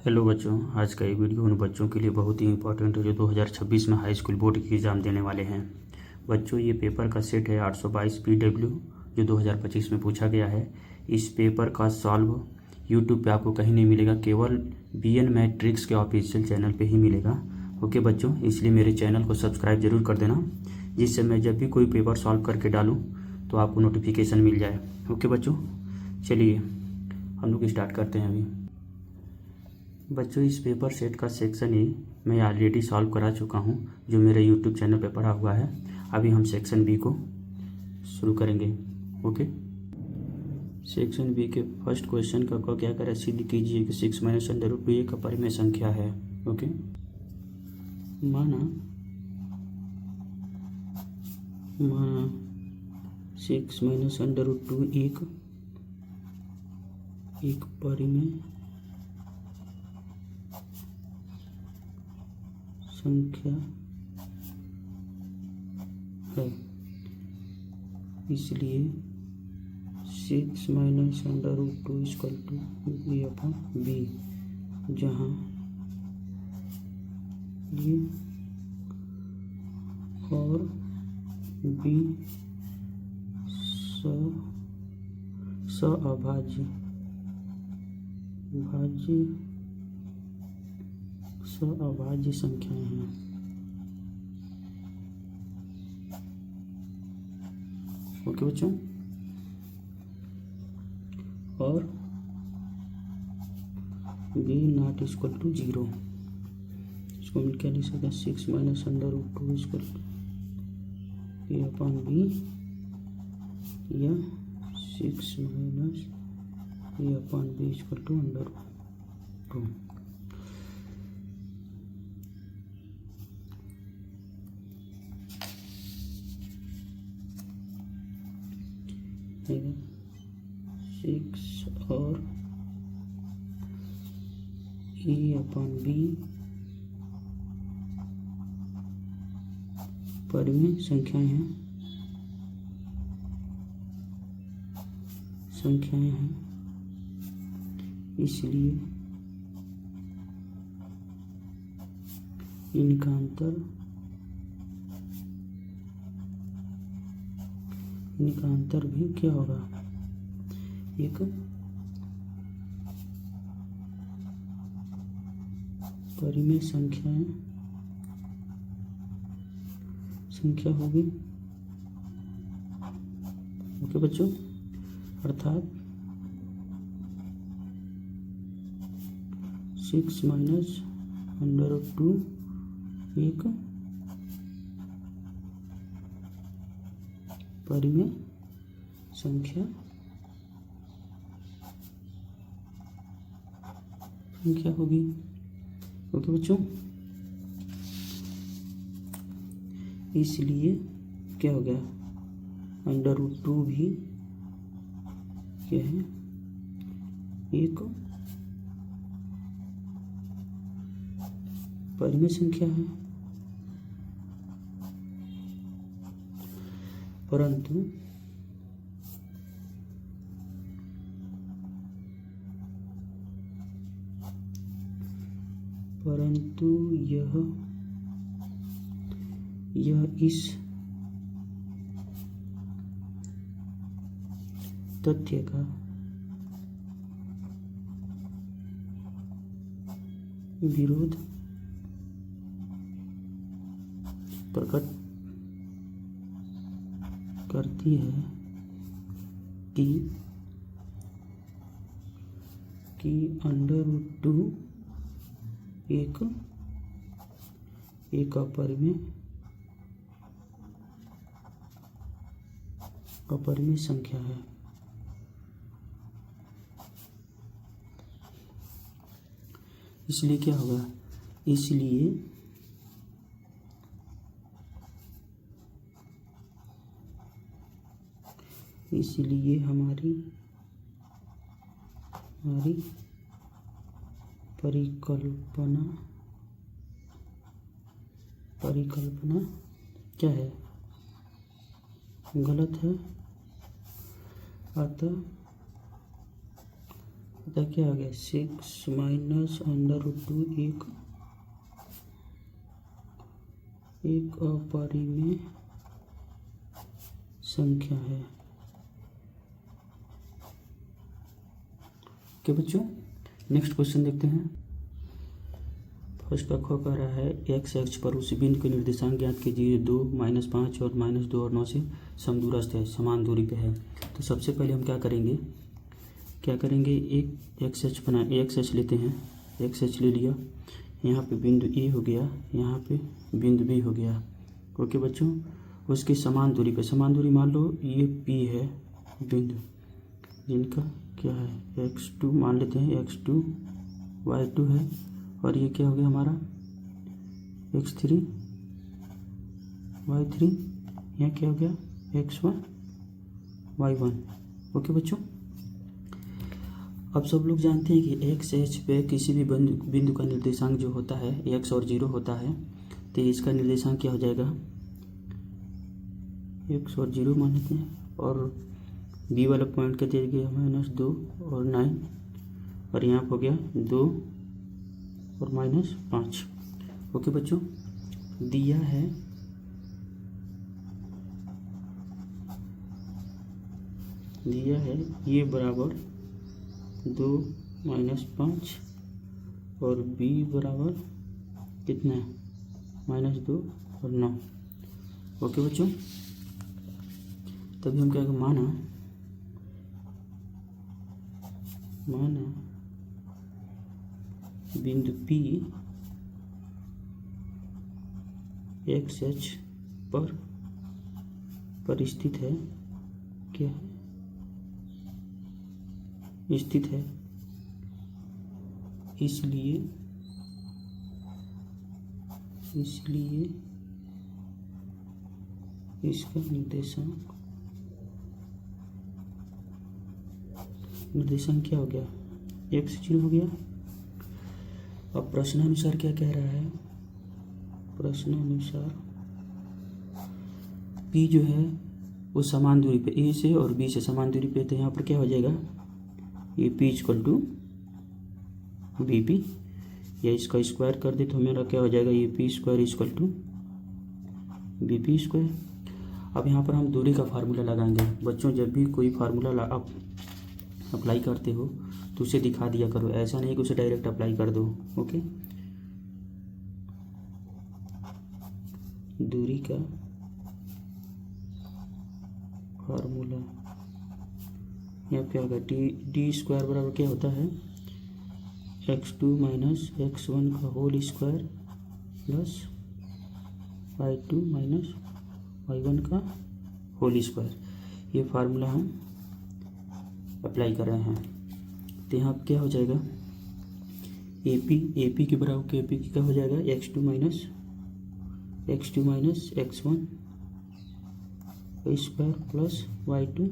Hello बच्चों, आज का ये वीडियो उन बच्चों के लिए बहुत ही इंपॉर्टेंट है जो 2026 में हाई स्कूल बोर्ड की एग्ज़ाम देने वाले हैं। बच्चों, ये पेपर का सेट है 822 PW जो 2025 में पूछा गया है। इस पेपर का सॉल्व यूट्यूब पे आपको कहीं नहीं मिलेगा, केवल BN मैट्रिक्स के ऑफिशियल चैनल पे ही मिलेगा। ओके बच्चों, इसलिए मेरे चैनल को सब्सक्राइब ज़रूर कर देना, जिससे मैं जब भी कोई पेपर सॉल्व करके डालूँ तो आपको नोटिफिकेशन मिल जाए। ओके बच्चों, चलिए हम लोग स्टार्ट करते हैं अभी। बच्चों, इस पेपर सेट का सेक्शन ए मैं ऑलरेडी सॉल्व करा चुका हूं, जो मेरे यूट्यूब चैनल पे पड़ा हुआ है। अभी हम सेक्शन बी को शुरू करेंगे। ओके, सेक्शन बी के फर्स्ट क्वेश्चन का क्या करें, सिद्ध कीजिए कि 6 - √2 एक अपरिमेय संख्या है। ओके, माना 6 - √2 एक परिमेय संख्या है, इसलिए 6 - √2 a/b, जहाँ ये और b अभाज्य संख्याएं हैं। ओके बच्चों, और b ≠ 0, इसको हम क्या लिख सकते हैं, 6 - √2 a/b या 6 - a/b √2। है 6 और a/b परिमेय संख्याएं हैं, इसलिए इनका अंतर भी क्या होगा, एक परिमेय संख्या होगी। ओके बच्चों, अर्थात 6 - √2 एक परिमेय संख्या होगी। ओके बच्चों, इसलिए क्या हो गया, √2 भी क्या है, एक परिमेय संख्या है। परंतु यह इस तथ्य का विरोध प्रकट करती है कि √2 एक अपरिमेय संख्या है। इसलिए क्या होगा, इसलिए हमारी परिकल्पना क्या है, गलत है। अतः अतः क्या आ गया 6 माइनस अंडर रूट 2 एक अपरिमेय संख्या है। ओके बच्चों, नेक्स्ट क्वेश्चन देखते हैं। फर्स्ट का ख कह रहा है एक्स एक्स पर उसी बिंदु के निर्देशांक ज्ञात कीजिए 2, -5 और -2 और 9 से समदूरस्थ है, समान दूरी पे है। तो सबसे पहले हम क्या करेंगे एक एक्स एच लेते हैं। एक्स एच ले लिया, यहाँ पे बिंदु ए हो गया, यहाँ पे बिंदु बी हो गया। ओके बच्चों, उसकी समान दूरी मान लो ये पी है बिंदु, जिनका क्या है x2 मान लेते हैं, x2 y2 है, और ये क्या हो गया हमारा x3 y3, यहाँ क्या हो गया x1 y1। ओके बच्चों, अब सब लोग जानते हैं कि एक्स एच पे किसी भी बिंदु का निर्देशांक जो होता है x और 0 होता है, तो इसका निर्देशांक क्या हो जाएगा x और 0 मान लेते हैं, और बी वाला पॉइंट का दे गया -2 और 9, और यहाँ पर हो गया 2 और -5। ओके बच्चों, दिया है ये बराबर 2 -5 और बी बराबर कितना है -2 और 9। ओके बच्चों, तभी हम क्या माना बिंदु P एक्स एच पर स्थित है, क्या है स्थित है, इसलिए इसका निर्देशांक क्या हो गया x0 हो गया। अब प्रश्नानुसार क्या कह रहा है, प्रश्नानुसार P जो है वो समान दूरी पे A से और B से समान दूरी पे, तो यहाँ पर क्या हो जाएगा ये P = BP, या इसका स्क्वायर कर दे तो मेरा क्या हो जाएगा ये P² = BP²। अब यहाँ पर हम दूरी का फार्मूला लगाएंगे। बच्चों, जब भी कोई फार्मूला आप अप्लाई करते हो तो उसे दिखा दिया करो, ऐसा नहीं कि उसे डायरेक्ट अप्लाई कर दो। ओके, दूरी का फार्मूला यहाँ पे आएगा d² बराबर क्या होता है x2 - x1 का whole square plus y2 - y1 का होल स्क्वायर। ये फार्मूला हम अप्लाई कर रहे हैं। तो यहाँ क्या हो जाएगा AP के बराबर KP क्या हो जाएगा x2 - x1 square plus y2 -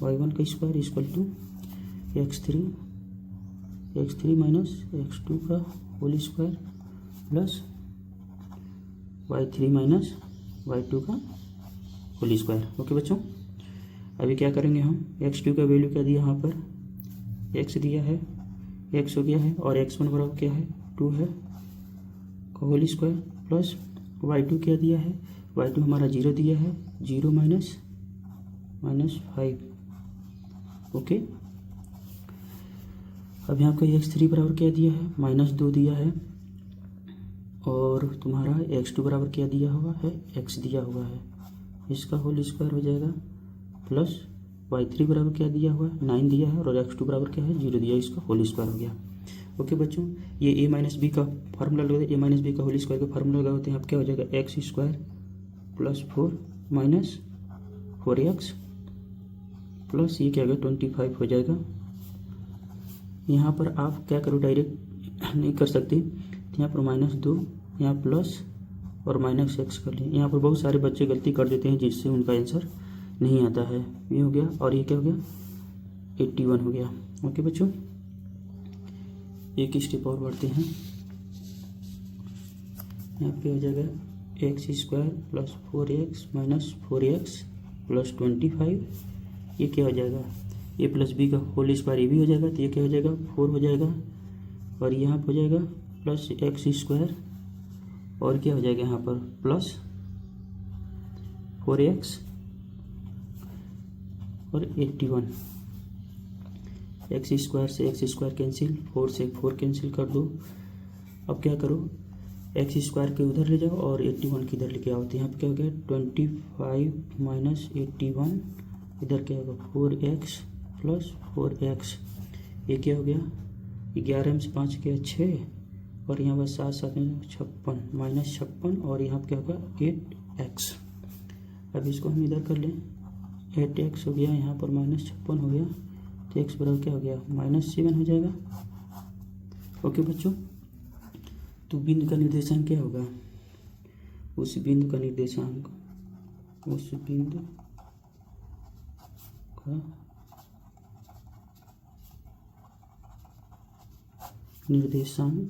y1 का स्क्वायर x3 - x2 का whole square plus y3 - y2 का होल स्क्वायर। ओके बच्चों, अभी क्या करेंगे हम x2 का वैल्यू क्या दिया यहाँ पर x दिया है, x हो गया है, और x1 बराबर क्या है 2 है का होल स्क्वायर प्लस y2 क्या दिया है, y2 हमारा 0 दिया है, 0 -5। ओके, अब यहाँ का x3 बराबर क्या दिया है -2 दिया है, और तुम्हारा x2 बराबर क्या दिया हुआ है x दिया हुआ है, इसका होल स्क्वायर हो जाएगा प्लस y3 बराबर क्या दिया हुआ है 9 दिया है, और x2 बराबर क्या है 0 दिया है, इसका होल स्क्वायर हो गया। ओके बच्चों, ये a - b का फार्मूला लगाते हैं, a - b का होल स्क्वायर का फार्मूला लगाते हैं। अब क्या हो जाएगा x² + 4 - 4x प्लस ये क्या होगा 25 हो जाएगा। यहाँ पर आप क्या करो डायरेक्ट नहीं कर सकते, यहाँ पर -2 यहाँ प्लस और -x कर लें। यहाँ पर बहुत सारे बच्चे गलती कर देते हैं जिससे उनका आंसर नहीं आता है। ये हो गया, और ये क्या हो गया 81 हो गया। ओके बच्चों, एक स्टेप और बढ़ते हैं। यहाँ पे हो जाएगा x² + 4x - 4x + 25, ये क्या हो जाएगा ए प्लस बी का होल स्क्वायर ये भी हो जाएगा, तो ये क्या हो जाएगा 4 हो जाएगा, और यहाँ पर हो जाएगा प्लस एक्स स्क्वायर, और क्या हो जाएगा यहाँ पर प्लस 4x और 81। एक्स स्क्वायर से एक्स स्क्वायर कैंसिल, 4 से 4 कैंसिल कर दो। अब क्या करो, एक्स स्क्वायर के उधर ले जाओ और 81 की इधर लेके आओ, तो यहाँ पे क्या हो गया 25 माइनस 81, इधर क्या होगा 4x प्लस 4x, ये क्या हो गया 11 में से 5 गया 6, और यहाँ पर 7 7 में 56 माइनस 56, और यहाँ पर क्या होगा 8x। अब इसको हम इधर कर लें, 8x हो गया, यहाँ पर माइनस 56 हो गया, तो x बराबर क्या हो गया -7 हो जाएगा। ओके बच्चों, तो बिंदु का निर्देशांक क्या होगा, उस बिंदु का निर्देशांक, उस बिंदु का निर्देशांक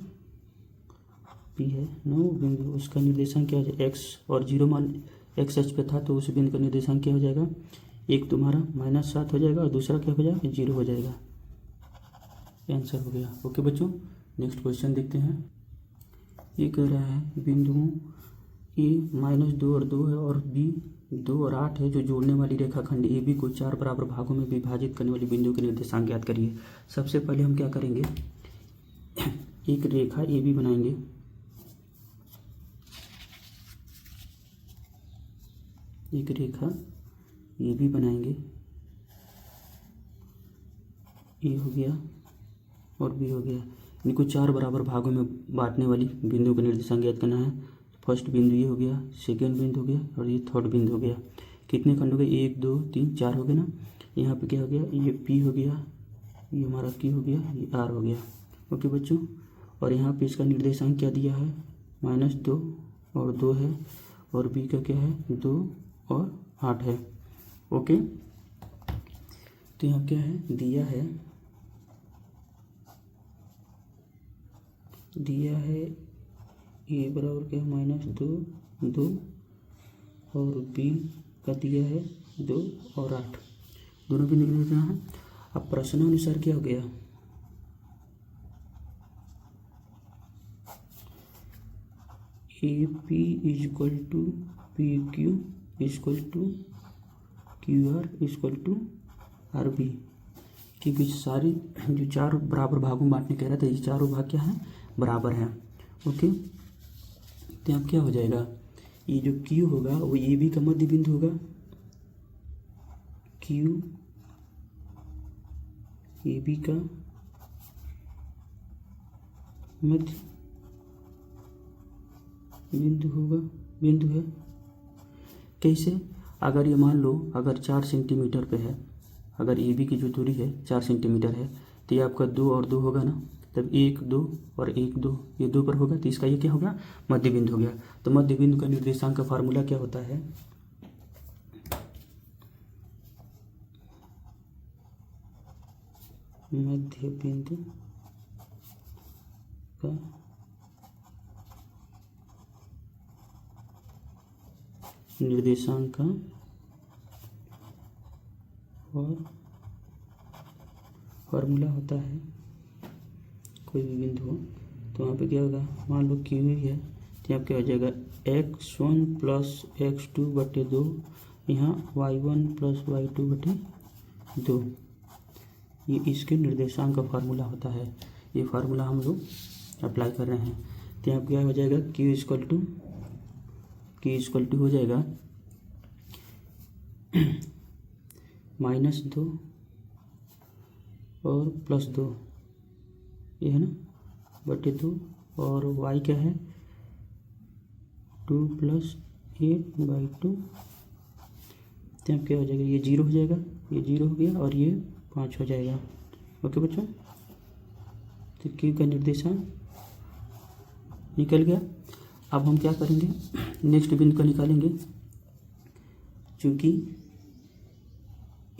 पी है नो बिंदु, उसका निर्देशांक क्या हो जाएगा x, और 0 मान x अक्ष पे था, तो उस बिंदु का निर्देशांक क्या हो जाएगा, एक तुम्हारा -7 हो जाएगा और दूसरा क्या हो जाएगा 0 हो जाएगा। आंसर हो गया। ओके बच्चों, नेक्स्ट क्वेश्चन देखते हैं। ये कह रहा है बिंदुओं ए -2 और 2 है और बी 2 और 8 है जो जोड़ने वाली रेखाखंड ए बी को 4 बराबर भागों में विभाजित करने वाली बिंदु के निर्देशांक ज्ञात करिए। सबसे पहले हम क्या करेंगे, एक रेखा ए बी बनाएंगे, एक रेखा ए बी बनाएंगे, ए हो गया और बी हो गया, इनको 4 बराबर भागों में बांटने वाली बिंदु का निर्देशांक ज्ञात करना है। फर्स्ट बिंदु ये हो गया, सेकेंड बिंदु हो गया, और ये थर्ड बिंदु हो गया। कितने खंड हो गए, 1 2 3 4 हो गए ना। यहाँ पे क्या हो गया, ये पी हो गया, ये हमारा क्यू हो गया, ये आर हो गया। ओके बच्चों, और यहाँ पे इसका निर्देशांक क्या दिया है, -2 और 2 है, और बी का क्या है 2 और 8 है। ओके, तो यहाँ क्या है दिया है ए बराबर क्या है -2 2, और बी का दिया है 2 और 8, दोनों भी निकल रहा है। अब प्रश्नानुसार क्या हो गया, A P equal to P Q equal to Q R equal to R B, क्योंकि सारी जो 4 बराबर भागों में बांटने कह रहा था, ये चारों भाग क्या है बराबर हैं। ओके, तो अब क्या हो जाएगा, ये जो क्यू होगा वो ए बी का मध्य बिंदु होगा, क्यू ए बी का मध्य बिंदु होगा, बिंदु है। कैसे, अगर ये मान लो अगर 4 सेंटीमीटर पे है, अगर ए बी की जो दूरी है 4 सेंटीमीटर है, तो ये आपका 2 और 2 होगा ना, तब 1 2 और 1 2, ये 2 पर होगा, तो इसका ये क्या हो गया मध्य बिंदु हो गया। तो मध्य बिंदु का निर्देशांक का फार्मूला क्या होता है, मध्य बिंदु का निर्देशांक का और फार्मूला होता है, कोई भी बिंदु हो तो वहाँ पे क्या होगा, मान लो क्यू ही है, तो यहाँ क्या हो जाएगा x1 प्लस x2 बटे 2, यहाँ y1 प्लस y2 बटे 2, ये इसके निर्देशांक का फार्मूला होता है। ये फार्मूला हम लोग अप्लाई कर रहे हैं, तो यहाँ क्या हो जाएगा q इक्वल टू हो जाएगा -2 और +2, ये है ना, बटे 2, और y क्या है 2 + 8/2, तो अब क्या हो जाएगा, ये 0 हो जाएगा, ये 0 हो गया और ये 5 हो जाएगा। ओके बच्चों, तो क्यू का निर्देशांक निकल गया। अब हम क्या करेंगे, नेक्स्ट बिंदु का निकालेंगे, चूँकि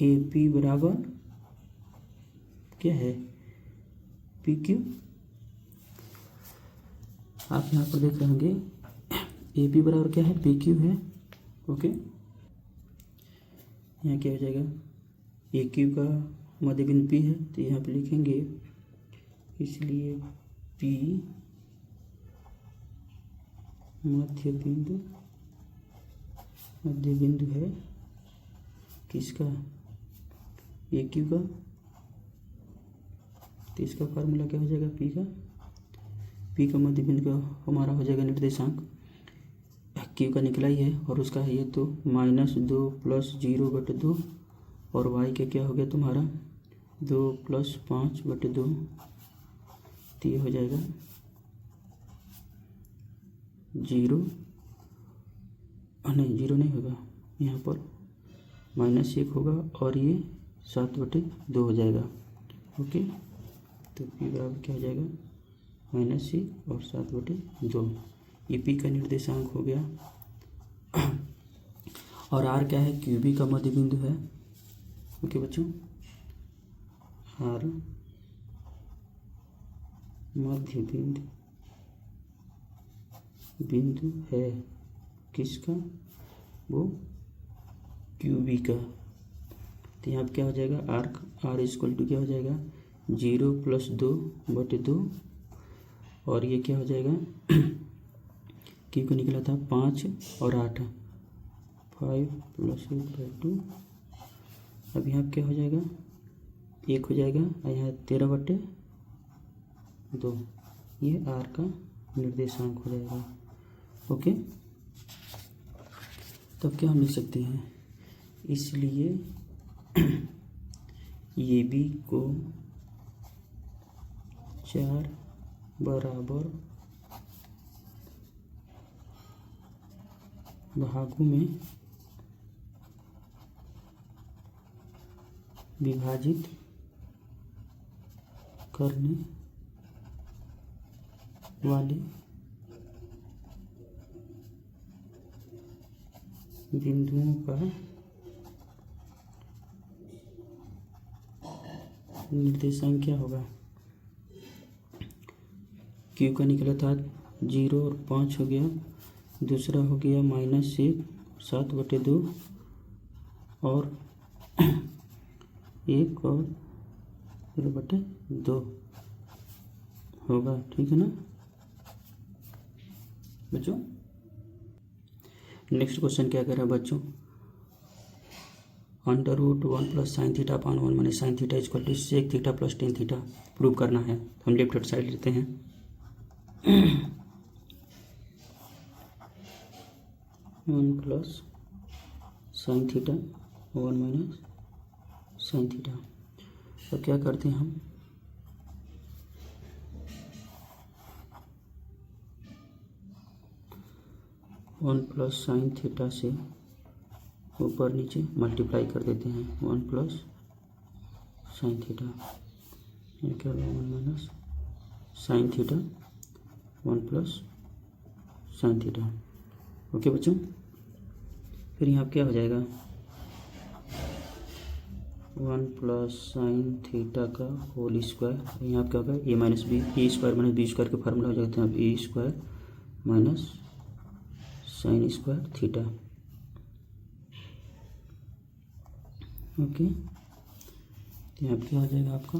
ए पी बराबर क्या है पी क्यू, आप यहाँ पर देख रहे होंगे ए पी बराबर क्या है पी क्यू है। ओके, यहाँ क्या हो जाएगा ए क्यू का मध्य बिंदु P है तो यहाँ पे लिखेंगे, इसलिए P मध्य बिंदु है किसका, AQ का। तो इसका फार्मूला क्या हो जाएगा, P का मध्य बिंदु का हमारा हो जाएगा निर्देशांक, Q का निकला ही है और उसका है ये, तो -2 + 0/2 और y के क्या हो गया तुम्हारा 2 + 5/2, तो ये हो जाएगा 0 नहीं, 0 नहीं होगा, यहाँ पर -1 होगा और ये 7/2 हो जाएगा। ओके, तो P बराबर क्या हो जाएगा -1 और 7/2, ये P का निर्देशांक हो गया। और R क्या है, QB का मध्य बिंदु है। ओके बच्चों, R मध्य बिंदु है किसका, वो QB का। तो यहाँ पर क्या हो जाएगा, R = क्या हो जाएगा 0 + 2/2 और ये क्या हो जाएगा Q को निकला था 5 और 8, 5 + 8/2। अब यहाँ क्या हो जाएगा 1 हो जाएगा और यहाँ 13/2, ये R का निर्देशांक हो जाएगा। ओके, तो क्या हम लिख सकते हैं, इसलिए AB को 4 बराबर भागों में विभाजित करने वाले बिंदुओं का निर्देशांक क्या होगा। Q का निकला था 0 और 5 हो गया, दूसरा हो गया -1 7/2 और 1 और 0/2 होगा, ठीक है ना बच्चों। नेक्स्ट क्वेश्चन क्या कर रहा है बच्चों, √1 + sin θ/1 - sin θ = sec θ + tan θ prove करना है। हम लेफ्ट हैंड साइड लेते हैं। 1 + sin θ 1 - sin θ। तो क्या करते हैं हम, 1 + sin θ से ऊपर नीचे मल्टीप्लाई कर देते हैं, 1 + sin θ, ये क्या होगा 1 - sin θ 1 + sin θ। ओके बच्चों, फिर यहाँ क्या हो जाएगा 1 + sin θ का होल स्क्वायर, यहाँ क्या होगा a - b, a² - b² के फार्मूला हो जाते हैं अब a² - sin² θ। ओके, तो यहाँ क्या हो जाएगा आपका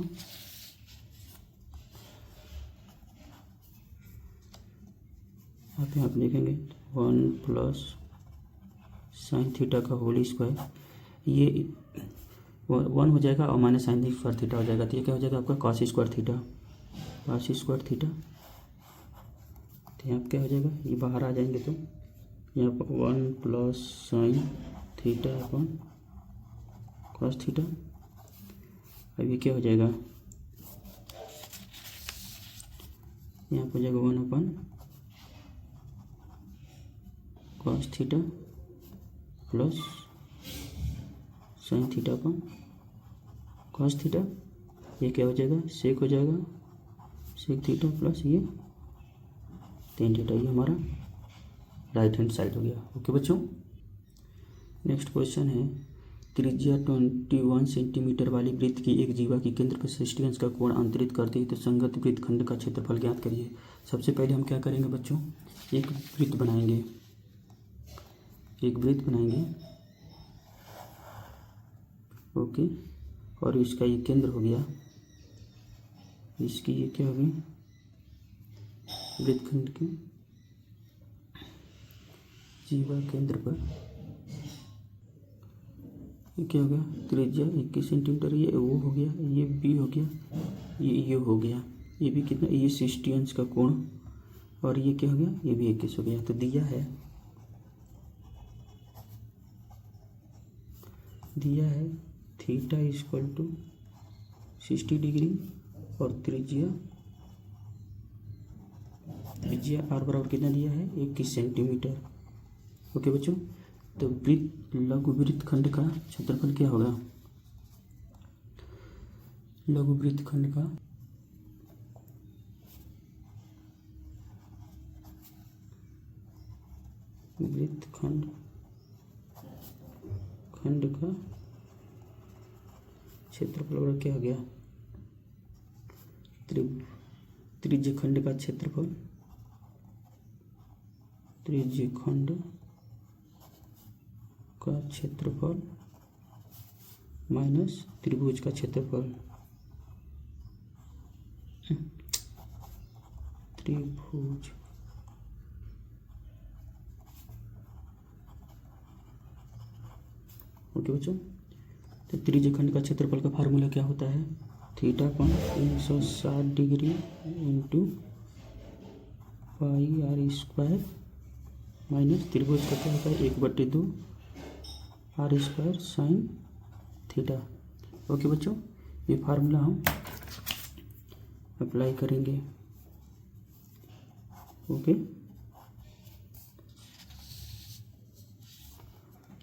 आप यहाँ पे लिखेंगे 1 + sin θ का होल स्क्वायर, ये 1 हो जाएगा और -sin² θ हो जाएगा, तो ये क्या हो जाएगा आपका cos² θ, तो यहाँ क्या हो जाएगा, ये बाहर आ जाएंगे तो यहाँ पर 1 + sin θ cos θ। अब ये क्या हो जाएगा, यहाँ पर हो जाएगा 1 cos θ प्लस sin θ cos θ, ये क्या हो जाएगा सेक हो जाएगा सेक θ प्लस ये tan θ, ये हमारा राइट हैंड साइड हो गया। ओके बच्चों, नेक्स्ट क्वेश्चन है, त्रिज्या 21 सेंटीमीटर वाली वृत्त की एक जीवा की केंद्र पर 60 अंश का कोण अंतरित करती है, तो संगत वृत्तखंड का क्षेत्रफल ज्ञात करिए। सबसे पहले हम क्या करेंगे बच्चों, एक वृत्त बनाएंगे, ओके, और इसका ये केंद्र हो गया, इसकी ये क्या होगी वृत्तखंड की जीवा केंद्र पर ये क्या हो गया त्रिज्या 21 सेंटीमीटर। ये वो हो गया, ये बी हो गया, ये हो गया, ये भी कितना, ये 60 अंश का कोण, और ये क्या हो गया, ये भी 21 हो गया। तो दिया है थीटा इक्वल टू 60 डिग्री और त्रिज्या आर बराबर कितना दिया है 21 सेंटीमीटर। ओके बच्चों, तो लघु वृत्तखंड का क्षेत्रफल क्या होगा, लघु वृत्तखंड का खंड का क्षेत्रफल क्या हो गया, त्रिज्य खंड का क्षेत्रफल, त्रिज्य खंड का क्षेत्रफल माइनस त्रिभुज का क्षेत्रफल, त्रिभुज ओके बच्चों। तो त्रिज्य खंड का क्षेत्रफल का फार्मूला क्या होता है, थीटा कोण 360 degree into pi R square minus त्रिभुज का क्या होता है 1/2 R square sine theta. Okay बच्चों, ये फार्मूला हम अप्लाई करेंगे। ओके,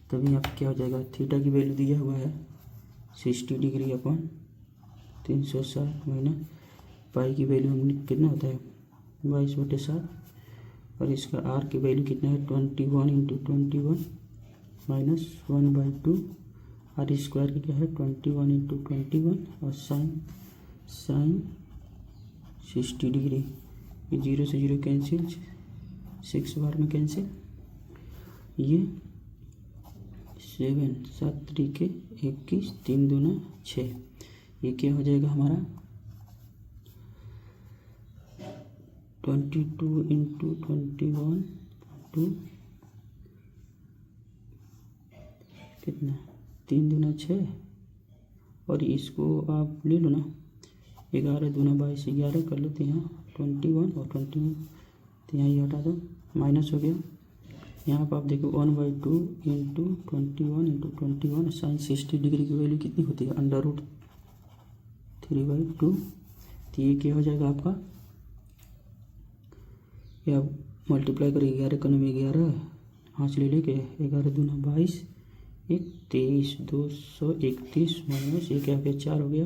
तभी यहाँ पे क्या हो जाएगा, थीटा की वैल्यू दिया हुआ है 60 डिग्री अपन 360 माइनस पाई की वैल्यू हमने कितना होता है 22/7, और इसका आर की वैल्यू कितना है 21 इंटू 21 माइनस 1/2 आर स्क्वायर की क्या है 21 इंटू 21 और साइन 60 डिग्री। ये 0 से 0 कैंसिल, 6 बार में कैंसिल, ये 7 7 तरीके 21 3 दूना 6, ये क्या हो जाएगा हमारा 22 इंटू 21 टू कितना 3 दूना 6, और इसको आप ले लो ना 11 दूना 22 11 कर लो, तो यहाँ 21 और 21 तो यहाँ ये हटा दो, माइनस हो गया। यहाँ पर आप देखो 1/2 इंटू 21 इंटू 21 साइन 60 डिग्री की वैल्यू कितनी होती है √3/2। तो ये क्या हो जाएगा आपका, ये आप मल्टीप्लाई करें 11 का 11 हाथ ले लेके 11 दूना 22 23 231 माइनस ये क्या हो गया 4 हो गया,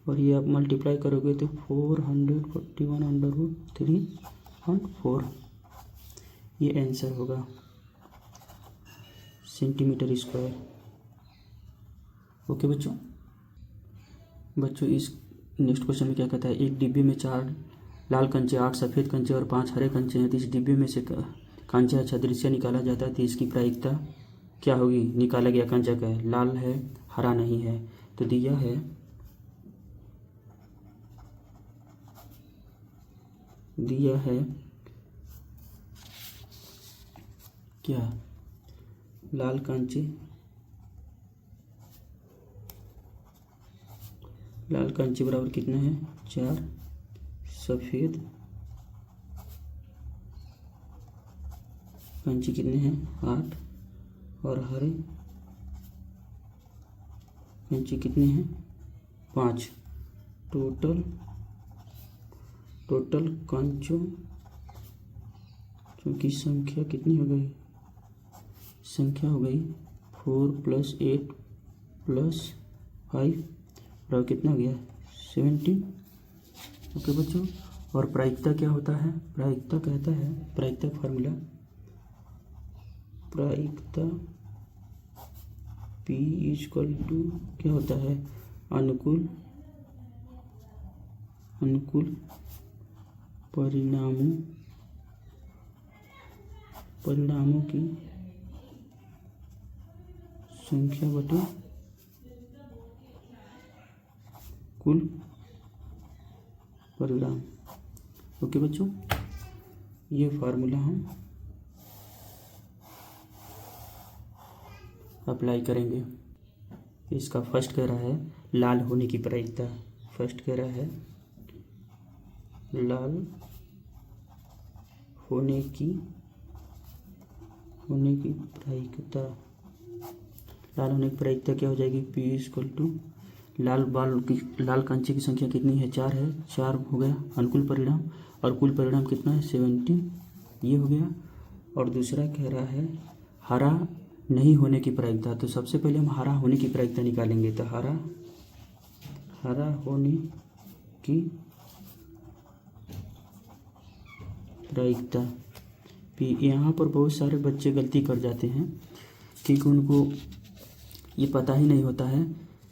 और ये आप मल्टीप्लाई करोगे तो 441/3/4 ये आंसर होगा सेंटीमीटर स्क्वायर। ओके बच्चों, इस नेक्स्ट क्वेश्चन में क्या कहता है, एक डिब्बे में 4 लाल कंचे 8 सफ़ेद कंचे और 5 हरे कंचे हैं, तो इस डिब्बे में से कंचा सदृश्य निकाला जाता है, तो इसकी प्रायिकता क्या होगी, निकाला गया कंचा का है, लाल है हरा नहीं है। तो दिया है क्या, लाल कांचे बराबर कितना है 4, सफ़ेद कांचे कितने हैं 8, और हरे कांचे कितने हैं 5। टोटल कांचों की संख्या कितनी हो गई, 4 + 8 + 5 और कितना हो गया 17। ओके बच्चों, और प्रायिकता क्या होता है, प्रायिकता फार्मूला, प्रायिकता P = क्या होता है, अनुकूल परिणामों की संख्या बटे कुल परिणाम। ओके बच्चों, ये फार्मूला हम अप्लाई करेंगे। इसका फर्स्ट कह रहा है लाल होने की प्रायिकता। फर्स्ट कह रहा है लाल होने की प्रायिकता। लाल होने की प्रायिकता क्या हो जाएगी? P इक्वल टू लाल कांचे की संख्या कितनी है? 4 है। 4 हो गया अनुकूल परिणाम, और कुल परिणाम कितना है? 70, ये हो गया। और दूसरा कह रहा है हरा नहीं होने की प्रायिकता। तो सबसे पहले हम हरा होने की प्रायिकता निकालेंगे। तो हरा होने की प्रायिकता यहाँ पर बहुत सारे बच्चे गलती कर जाते हैं क्योंकि उनको ये पता ही नहीं होता है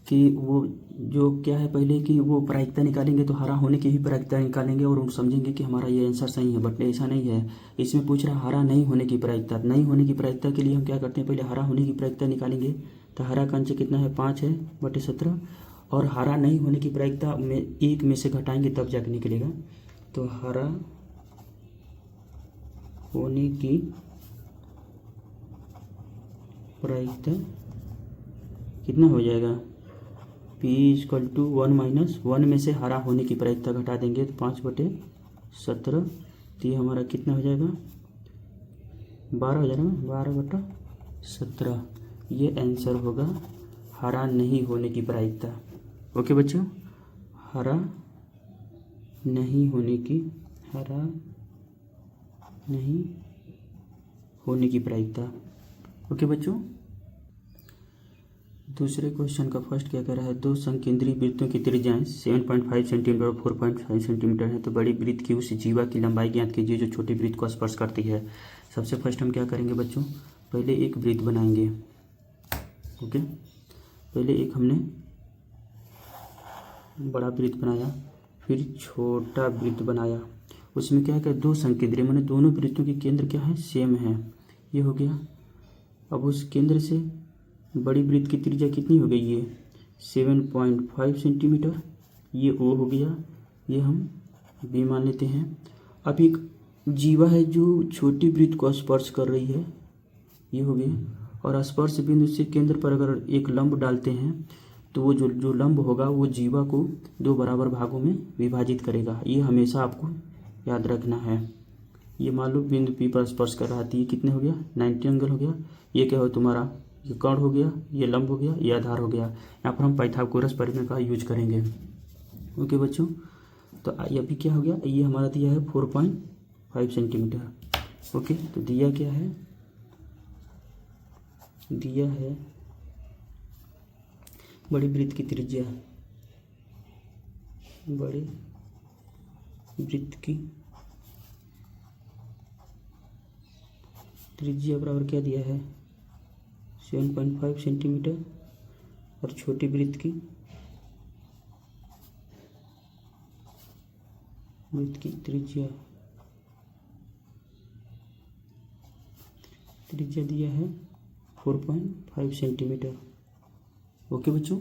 कि वो जो क्या है, पहले कि वो प्रायिकता निकालेंगे तो हरा होने की ही प्रायिकता निकालेंगे और हम समझेंगे कि हमारा ये आंसर सही है, बट ऐसा नहीं है। इसमें पूछ रहा हरा नहीं होने की प्रायिकता। नहीं होने की प्रायिकता के लिए हम क्या करते हैं, पहले हरा होने की प्रायिकता निकालेंगे। तो हरा का अंश कितना है? 5 है बटे 17, और हरा नहीं होने की प्रायिकता में 1 में से घटाएंगे तब जाके निकलेगा। तो हरा होने की प्रायिकता कितना हो जाएगा? P इक्वल टू 1 माइनस 1 में से हरा होने की प्रायिकता घटा देंगे तो 5 बटे 17। तो ये हमारा कितना हो जाएगा? 12 हो जाएगा, 12 बटा 17। ये आंसर होगा हरा नहीं होने की प्रायिकता। ओके बच्चों, हरा नहीं होने की प्रायिकता। ओके बच्चों, दूसरे क्वेश्चन का फर्स्ट क्या कह रहा है? दो संकेंद्रीय वृत्तों की त्रिज्याएं 7.5 सेंटीमीटर और 4.5 सेंटीमीटर है। तो बड़ी वृत्त की उस जीवा की लंबाई ज्ञात कीजिए जो छोटी वृत्त को स्पर्श करती है। सबसे फर्स्ट हम क्या करेंगे बच्चों, पहले एक वृत्त बनाएंगे। ओके, पहले एक हमने बड़ा वृत्त बनाया, फिर छोटा वृत्त बनाया। उसमें क्या है, दो संकेंद्रीय माने दोनों वृत्तों के केंद्र क्या है? सेम है। ये हो गया। अब उस केंद्र से बड़ी वृत्त की त्रिज्या कितनी हो गई? ये 7.5 सेंटीमीटर। ये O हो गया, ये हम B मान लेते हैं। अब एक जीवा है जो छोटी वृत्त को स्पर्श कर रही है, ये हो गया। और स्पर्श बिंदु से केंद्र पर अगर एक लंब डालते हैं तो वो जो लंब होगा वो जीवा को 2 बराबर भागों में विभाजित करेगा। ये हमेशा आपको याद रखना है। ये मान लो बिंदु P पर स्पर्श कर रहा है, ये कितने हो गया? 90 एंगल हो गया। ये क्या हो तुम्हारा? ये कर्ण हो गया, ये लंब हो गया, ये आधार हो गया। यहाँ पर हम पाइथागोरस प्रमेय का यूज करेंगे। ओके बच्चों, तो अभी क्या हो गया? ये हमारा दिया है 4.5 सेंटीमीटर। ओके, तो दिया क्या है? दिया है बड़ी वृत्त की त्रिज्या, बड़े वृत्त की त्रिज्या बराबर क्या दिया है? 7.5 सेंटीमीटर। और छोटी वृत्त की त्रिज्या दिया है 4.5 सेंटीमीटर। ओके बच्चों,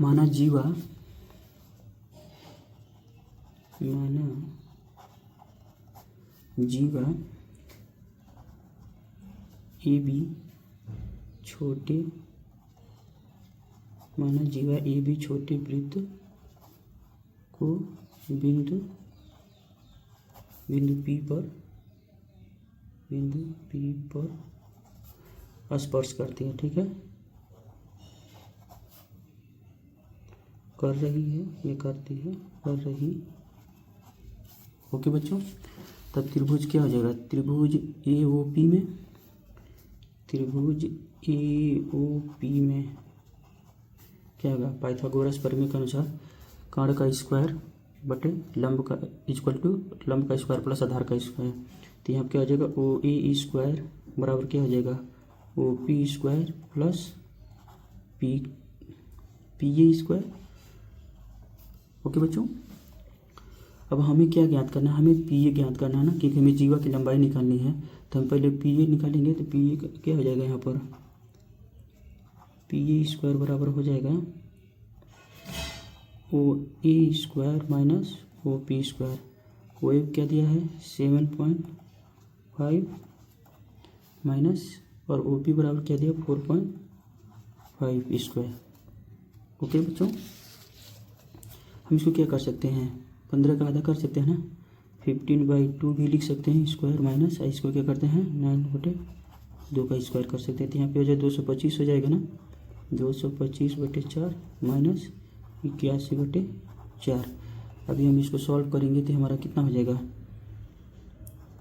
माना जीवा ए बी छोटे वृत्त को बिंदु P पर स्पर्श करती है। ठीक है, कर रही है, ये करती है, कर रही। ओके बच्चों, तब त्रिभुज क्या हो जाएगा? त्रिभुज AOP में क्या होगा? पाइथागोरस प्रमेय के अनुसार कर्ण का स्क्वायर बटे लंब का इक्वल टू लंब का स्क्वायर प्लस आधार का स्क्वायर। तो यहाँ क्या हो जाएगा? OA स्क्वायर बराबर क्या हो जाएगा? OP square plus PA square. Okay बच्चों, अब हमें क्या ज्ञात करना है? हमें PA ज्ञात करना है ना, क्योंकि हमें जीवा की लंबाई निकालनी है। तो हम पहले PA निकालेंगे। तो PA क्या हो जाएगा? यहाँ पर PA स्क्वायर बराबर हो जाएगा O A square minus O P square. O A क्या दिया है 7.5 माइनस और ओ पी बराबर क्या दिया 4.5 स्क्वायर। ओके बच्चों, हम इसको क्या कर सकते हैं 15 का आधा कर सकते हैं ना, 15/2 भी लिख सकते हैं स्क्वायर माइनस इसको क्या करते हैं 9/2 का स्क्वायर कर सकते हैं। तो यहाँ पे हो जाए 225 हो जाएगा ना, 225/4 माइनस 81/4। अभी हम इसको सॉल्व करेंगे तो हमारा कितना हो जाएगा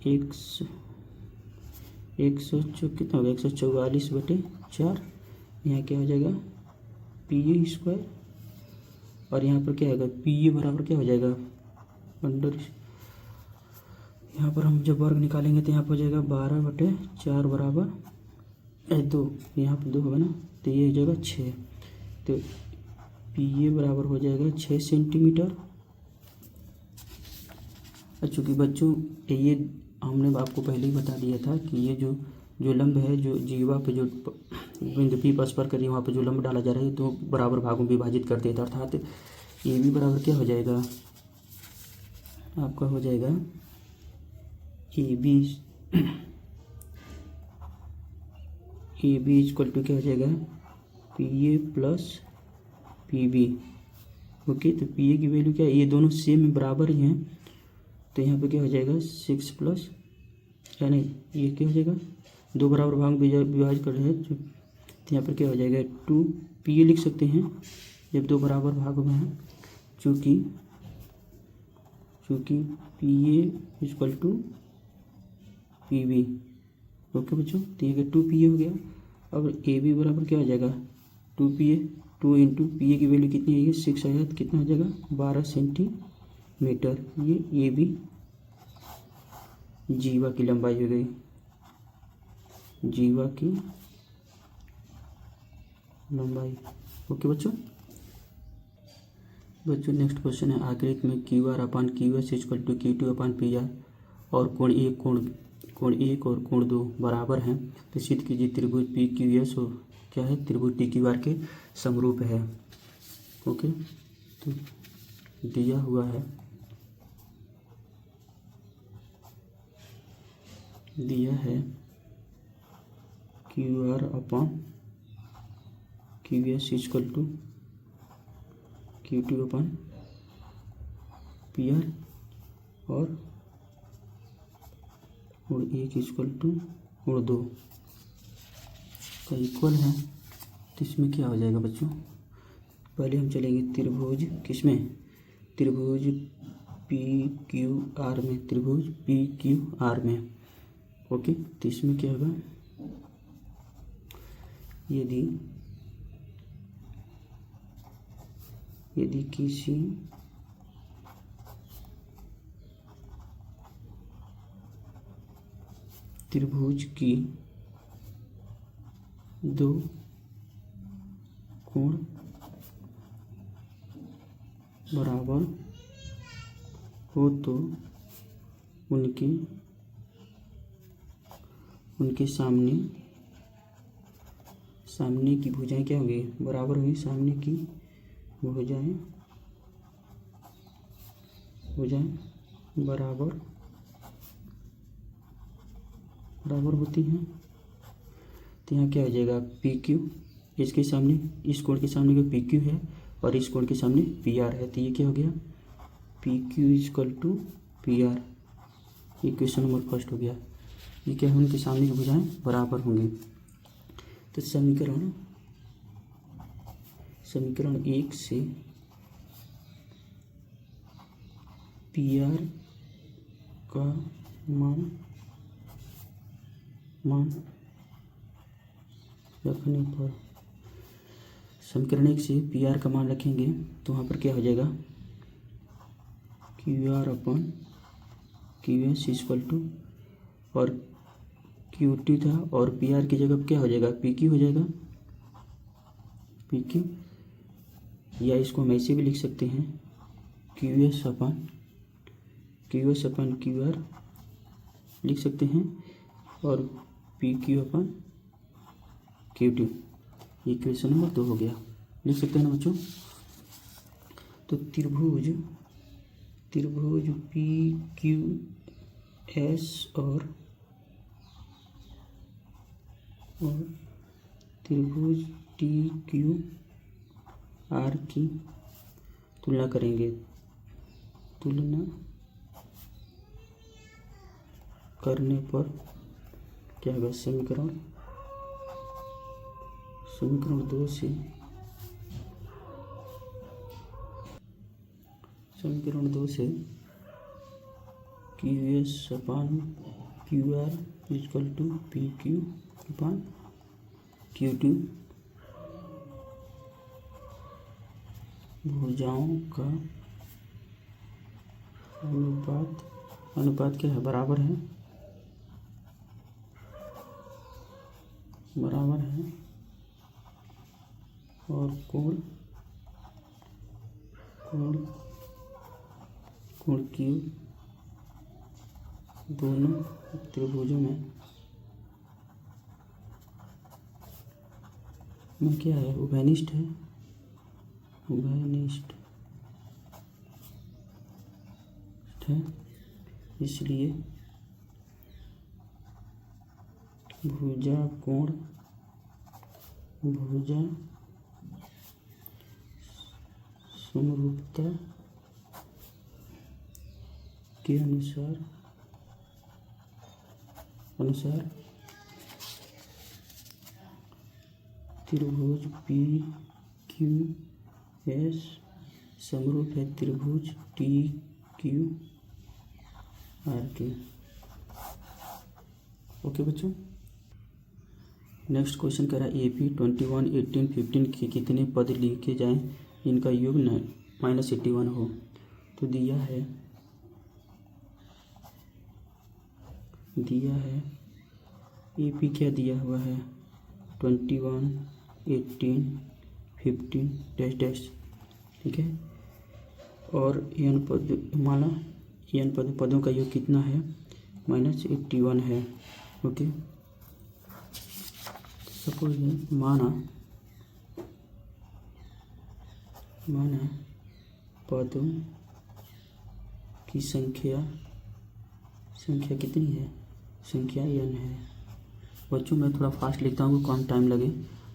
100 कितना होगा 144/4। यहाँ क्या हो जाएगा पी ए स्क्वायर और यहाँ पर क्या होगा पी ए बराबर क्या हो जाएगा अंडर, यहाँ पर हम जब वर्ग निकालेंगे तो यहाँ पर हो जाएगा 12/4 बराबर 2, यहाँ पर 2 होगा ना तो ये हो जाएगा 6। तो पी ए बराबर हो जाएगा 6 सेंटीमीटर। चूँकि बच्चों ये हमने आपको पहले ही बता दिया था कि ये जो लंब है जो जीवा पे जो बिंदु पी पर स्पर्श करिए वहाँ पे जो लंब डाला जा रहा है तो बराबर भागों में विभाजित कर देता है, अर्थात ए बी बराबर क्या हो जाएगा आपका हो जाएगा ए बी इक्वल टू क्या हो जाएगा P A plus P B. Okay, तो पी ए की वैल्यू क्या है ये दोनों सेम बराबर ही हैं, तो यहाँ पे क्या हो जाएगा 6 प्लस या नहीं ये क्या हो जाएगा 2 बराबर भाग विभाजित कर रहे हैं तो यहाँ पर क्या हो जाएगा 2 पी ए लिख सकते हैं जब 2 बराबर भागों में हैं, चूँकि P A equal to P B. Okay बच्चों, तो ये 2 पी ए हो गया। अब ए बी बराबर क्या हो जाएगा 2 P A, 2 into P A की वैल्यू कितनी है 6 आया तो कितना हो जाएगा 12 सेंटीमीटर। ये ए बी जीवा की लंबाई हो गई, जीवा की लंबाई। ओके बच्चों नेक्स्ट क्वेश्चन है आकृति में Q R upon Q S equal to Q to upon P R और कोण एक और कोण 2 बराबर हैं तो सिद्ध कीजिए त्रिभुज पी क्यू एस और क्या है त्रिभुज टी क्यू आर के समरूप है। ओके, तो दिया हुआ है Q R upon Q S equal to Q to upon P R और एक इक्वल टू और 2 का इक्वल है। तो इसमें क्या हो जाएगा बच्चों, पहले हम चलेंगे त्रिभुज किसमें त्रिभुज पी क्यू आर में, त्रिभुज पी क्यू आर में। ओके, तो इसमें क्या होगा यदि किसी त्रिभुज की 2 कोण बराबर हो तो उनके सामने की भुजाएं क्या होगी बराबर होगी, सामने की भुजाएं बराबर होती हैं। तो यहाँ क्या हो जाएगा पी क्यू, इसके सामने इस कोण के सामने जो पी क्यू है और इस कोण के सामने पी आर है, तो ये क्या हो गया P Q equal to P R. ये क्वेश्चन नंबर फर्स्ट हो गया। ये क्या है उनके सामने की भुजाएं बराबर होंगी। तो समीकरण 1 से पी आर का मान रखने पर, समीकरण 1 से पी आर का मान रखेंगे तो वहाँ पर क्या हो जाएगा Q R upon Q S equal to और क्यू टी था और पी आर की जगह क्या हो जाएगा पी क्यू हो जाएगा, पी क्यू, या इसको हम ऐसे भी लिख सकते हैं Q S upon Q R लिख सकते हैं और P Q upon Q T. Equation number 2 हो गया, लिख सकते हैं ना बच्चों। तो तो त्रिभुज पी क्यू एस और त्रिभुज टी क्यू आर की तुलना करेंगे। तुलना करने पर क्या होगा? समीकरण 2 से Q S upon Q R equal to P Q upon Q to भुजाओं का अनुपात क्या है? बराबर है और कोण क्यू दोनों त्रिभुजों में क्या है? उभयनिष्ठ है। इसलिए भुजा समरूपता के अनुसार त्रिभुज पी क्यू एस समरूप है त्रिभुज टी क्यू आर के। ओके बच्चों, नेक्स्ट क्वेश्चन कह रहा है AP 21, 18, 15 के कितने पद लिखे जाएं इनका योग -81 हो। तो दिया है AP क्या दिया हुआ है? 21, 18, 15 डैश डैश, ठीक है। और n पदों का योग कितना है? -81 है। ओके, सपोज माना पदों की संख्या कितनी है? संख्या n है। बच्चों मैं थोड़ा फास्ट लिखता हूँ, कम टाइम लगे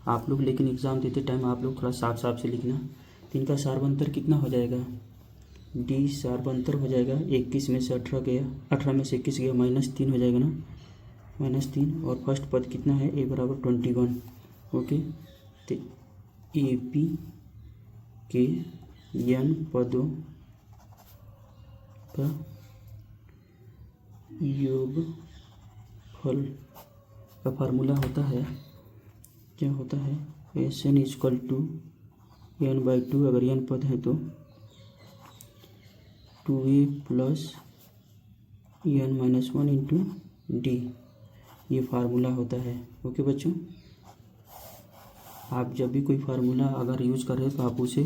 आप लोग, लेकिन एग्ज़ाम देते टाइम आप लोग थोड़ा साफ से लिखना। तो इनका सार्वंतर कितना हो जाएगा? D सार्वंतर हो जाएगा 21 में से 18 गया, 18 में से 21 गया, -3 हो जाएगा ना, -3। और फर्स्ट पद कितना है? A बराबर 21। ओके, तो AP के n पदों का योगफल का फार्मूला होता है, क्या होता है? SN इक्वल टू n/2, अगर n पद है तो 2a plus n-1 into D, ये फार्मूला होता है। ओके बच्चों, आप जब भी कोई फार्मूला अगर यूज कर रहे हो तो आप उसे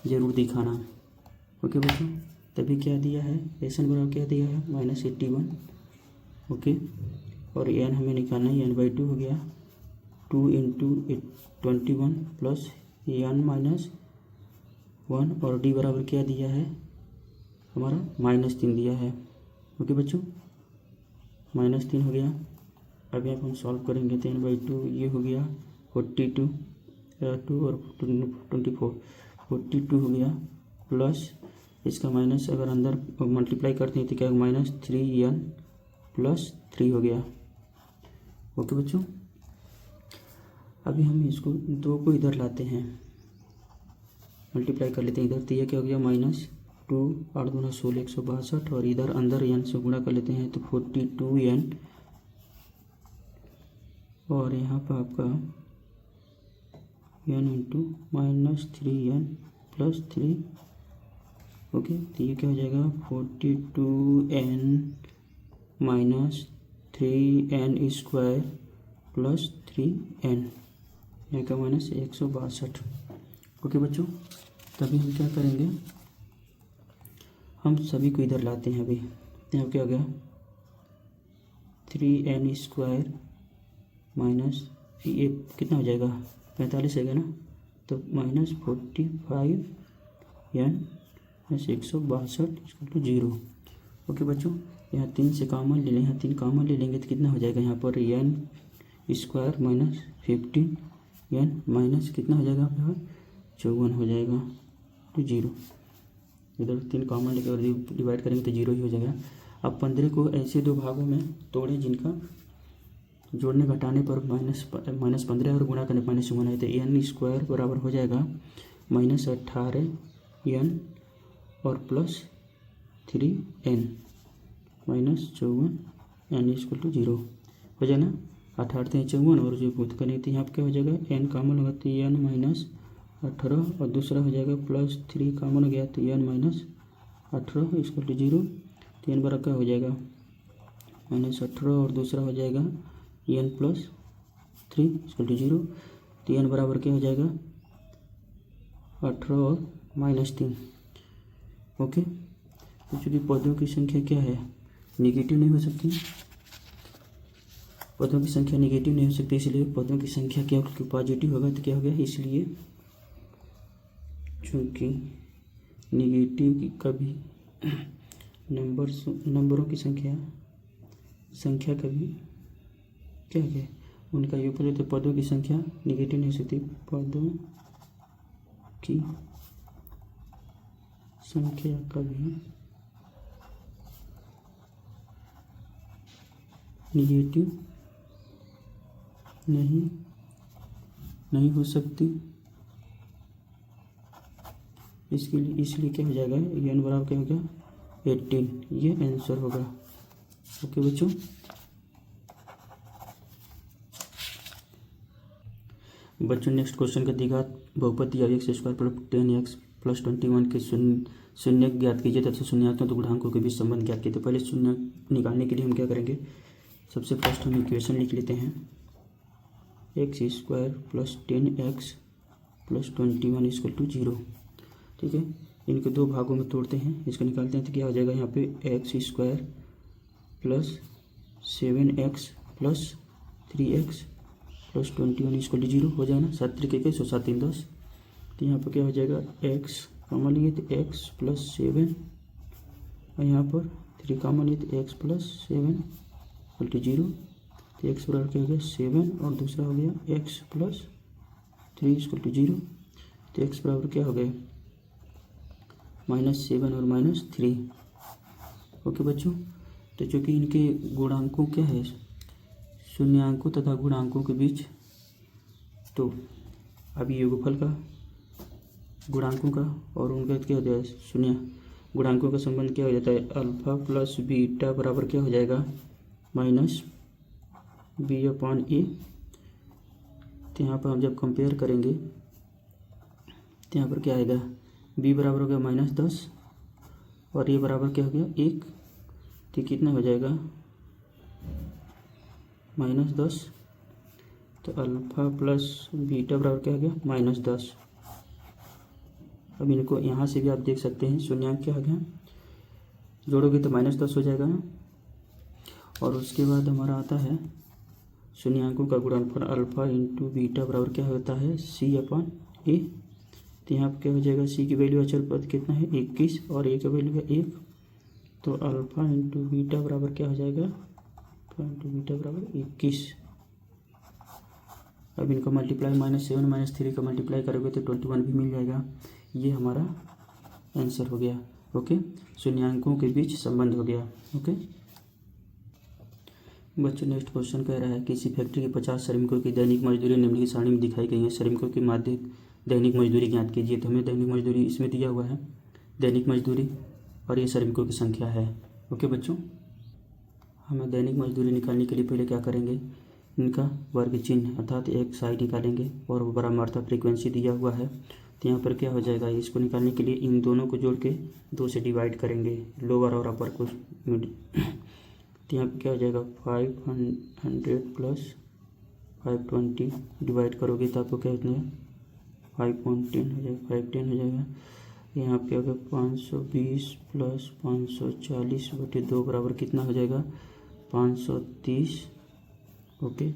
ज़रूर दिखाना। ओके बच्चों, तभी क्या दिया है? SN बराबर क्या दिया है? -81। ओके, और n हमें निकालना है, n/2 हो गया 2 इंटू 21 प्लस n-1, और D बराबर क्या दिया है हमारा? -3 दिया है। ओके बच्चों, -3 हो गया। अभी आप हम सॉल्व करेंगे तो n/2 ये हो गया 42 और 24, 42 हो गया, प्लस इसका माइनस अगर अंदर मल्टीप्लाई करते हैं तो क्या होगा? -3n प्लस 3 हो गया। ओके बच्चों, अभी हम इसको 2 को इधर लाते हैं, मल्टीप्लाई कर लेते हैं इधर, तो यह क्या हो गया? -2, 8 दूना 16, 162, और इधर अंदर n से गुणा कर लेते हैं तो 42n, और यहाँ पर आपका n into -3n plus 3। Okay, तो ये क्या हो जाएगा? 42n minus 3n square plus 3n, यहाँ का -162। ओके बच्चों, तभी हम क्या करेंगे? हम सभी को इधर लाते हैं। अभी यहाँ क्या हो गया? 3n स्क्वायर माइनस ये कितना हो जाएगा? 45 है ना, तो -45 एन प्लस 162 ओके बच्चों, यहाँ 3 से कॉमन ले लें, यहाँ 3 कॉमन ले लेंगे तो कितना हो जाएगा यहाँ पर N square minus 15 N minus कितना हो जाएगा यहाँ पर 54 हो जाएगा तो 0। इधर 3 कॉमन लेकर डिवाइड करेंगे तो 0 ही हो जाएगा। अब 15 को ऐसे 2 भागों में तोड़ें जिनका जोड़ने घटाने पर -15 और गुणा करने -1 है, तो एन स्क्वायर बराबर हो जाएगा -18 एन और प्लस 3 एन -54 एन = 0 हो जाए ना। 18 54 और जो भूत करें तो यहाँ पर क्या हो जाएगा एन कॉमन होगा तो एन -18 और दूसरा हो जाएगा +3 कॉमन हो गया तो एन -18 = 0। तो एन बराबर क्या हो जाएगा -18 और दूसरा हो जाएगा एन +3 = 0। तो एन बराबर क्या हो जाएगा 18 और -3 ओके। तो चूँकि पदों की संख्या क्या है निगेटिव नहीं हो सकती, पदों की संख्या निगेटिव नहीं हो सकती, इसलिए पदों की संख्या क्या पॉजिटिव होगा तो क्या हो गया, इसलिए चूँकि निगेटिव की कभी नंबरों की संख्या कभी क्या है उनका योग है, तो पदों की संख्या निगेटिव नहीं हो सकती, पदों की संख्या कभी निगेटिव नहीं हो सकती। इसलिए क्या हो जाएगा एन बराबर क्या हो गया 18, ये आंसर होगा ओके बच्चों। नेक्स्ट क्वेश्चन का द्विघात बहुपदी x² + 10x + 21 के शून्य ज्ञात कीजिए तथा शून्यात्मक गुणांकों के बीच संबंध ज्ञात कीजिए। तो पहले शून्य निकालने के लिए हम क्या करेंगे, सबसे फर्स्ट हम इक्वेशन लिख लेते हैं x² + 10x + 21 = 0। ठीक है, इनके 2 भागों में तोड़ते हैं, इसको निकालते हैं तो क्या हो जाएगा यहाँ पे x² + 7x + 3x + 21 = 0 हो जाएगा ना। 7 तरीके के 7 3 10। तो यहाँ पर क्या हो जाएगा x कॉमन लिए तो x + 7 और यहाँ पर 3 कॉमन लिए तो x + 7 = 0। तो x बराबर क्या हो गया 7 और दूसरा हो गया x + 3 = 0। तो x बराबर क्या हो गया -7 और -3 ओके बच्चों। तो चूँकि इनके गुणांकों क्या है शून्यांकों तथा गुणांकों के बीच, तो अभी योगफल का गुणांकों का और उनका क्या हो जाएगा शून्य गुणांकों का संबंध क्या हो जाता है अल्फा प्लस बीटा बराबर क्या हो जाएगा -b/a। तो यहाँ पर हम जब कंपेयर करेंगे तो यहाँ पर क्या आएगा b बराबर हो गया -10 और ये बराबर क्या हो गया 1, तो कितना हो जाएगा -10। तो अल्फा प्लस बीटा बराबर क्या हो गया -10। अब इनको यहाँ से भी आप देख सकते हैं शून्यांक क्या हो गया, जोड़ोगे तो -10 हो जाएगा ना। और उसके बाद हमारा आता है शून्यांकों का गुणनफल अल्फा × बीटा बराबर क्या होता है c/a। तो यहाँ पर क्या हो जाएगा c की वैल्यू अचर पद कितना है 21 और a का वैल्यू है 1। तो अल्फा × बीटा बराबर क्या हो जाएगा अल्फा × बीटा बराबर 21। अब इनका मल्टीप्लाई -7 -3 का मल्टीप्लाई करोगे तो 21 भी मिल जाएगा। ये हमारा आंसर हो गया ओके। शून्यांकों के बीच संबंध हो गया ओके बच्चों। नेक्स्ट क्वेश्चन कह रहा है किसी फैक्ट्री के 50 श्रमिकों की दैनिक मजदूरी निम्नलिखित सारणी में दिखाई गई है, श्रमिकों की माध्यिक दैनिक मजदूरी ज्ञात कीजिए। तो हमें दैनिक मजदूरी इसमें दिया हुआ है दैनिक मजदूरी और ये श्रमिकों की संख्या है ओके बच्चों। हमें दैनिक मजदूरी निकालने के लिए पहले क्या करेंगे, इनका वर्ग चिन्ह अर्थात एक साइड निकालेंगे और वो बराबर फ्रीक्वेंसी दिया हुआ है। तो यहाँ पर क्या हो जाएगा इसको निकालने के लिए इन दोनों को जोड़ के 2 से डिवाइड करेंगे लोअर और अपर को। तो यहाँ पर क्या हो जाएगा 500 + 520 डिवाइड करोगे तो आपको क्या होता है 510 हो जाएगा 510 हो जाएगा। यहाँ पे अगर 520 + 540/2 बराबर कितना हो जाएगा 530 ओके।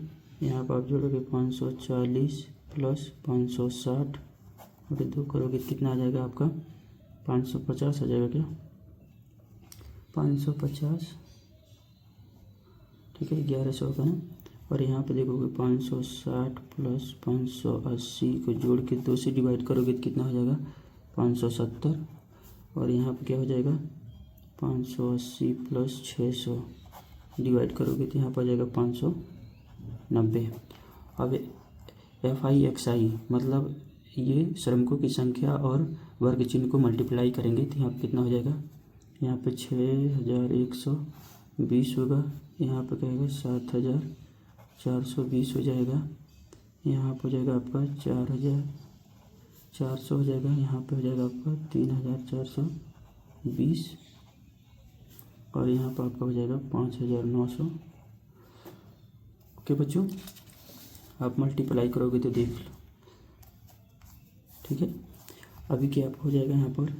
यहाँ पर आप जोड़ोगे 540 + 560/2 करोगे कितना आ जाएगा आपका 550 आ जाएगा क्या, 550, ठीक है, 1100 का ना। और यहाँ पे देखोगे 560 प्लस 580 को जोड़ के 2 से डिवाइड करोगे तो कितना हो जाएगा, 570। और यहाँ पे क्या हो जाएगा, 580 प्लस 600 डिवाइड करोगे तो यहाँ पर आ जाएगा 590। अब FI/XI मतलब ये श्रमिकों की संख्या और वर्ग चिन्ह को मल्टीप्लाई करेंगे तो यहाँ पे कितना हो जाएगा, यहाँ पे 6120 होगा, यहाँ पे कहेगा 7420 हो जाएगा, यहाँ पे हो जाएगा आपका 4400 हो जाएगा, यहाँ पे हो जाएगा आपका 3420 और यहाँ पर आपका हो जाएगा 5900। ओके बच्चों, आप मल्टीप्लाई करोगे तो देख लो, ठीक है। अभी क्या हो जाएगा यहाँ पर,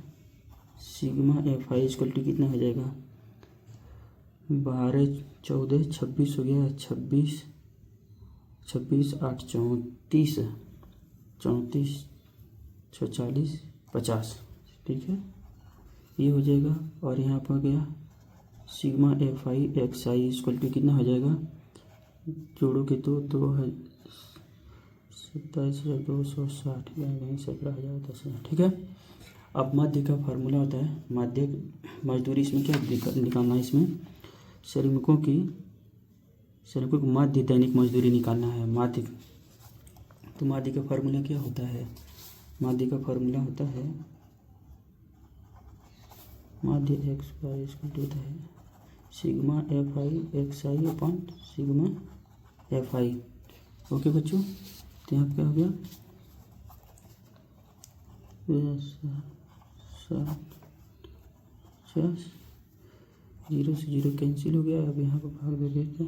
सिग्मा FI इक्वल टू कितना हो जाएगा, 12 14 26 हो गया, 26 8 34 34 46 50, ठीक है, ये हो जाएगा। और यहाँ पर गया सिग्मा FI/XI इक्वल टू कितना हो जाएगा, जोड़ोगे तो 27,260 नहीं 17,010, ठीक है। अब माध्य का फार्मूला होता है, माध्य मजदूरी, इसमें क्या निकालना है, इसमें श्रमिकों की माध्य दैनिक मजदूरी निकालना है, माध्य। तो माध्य का फार्मूला क्या होता है, माध्य का फार्मूला होता है माध्य XY इसको होता है sigma FI/XI upon sigma FI। Okay बच्चों, तो यहाँ क्या हो गया, 50 0 से 0 कैंसिल हो गया। अब यहाँ पर भाग दोगे तो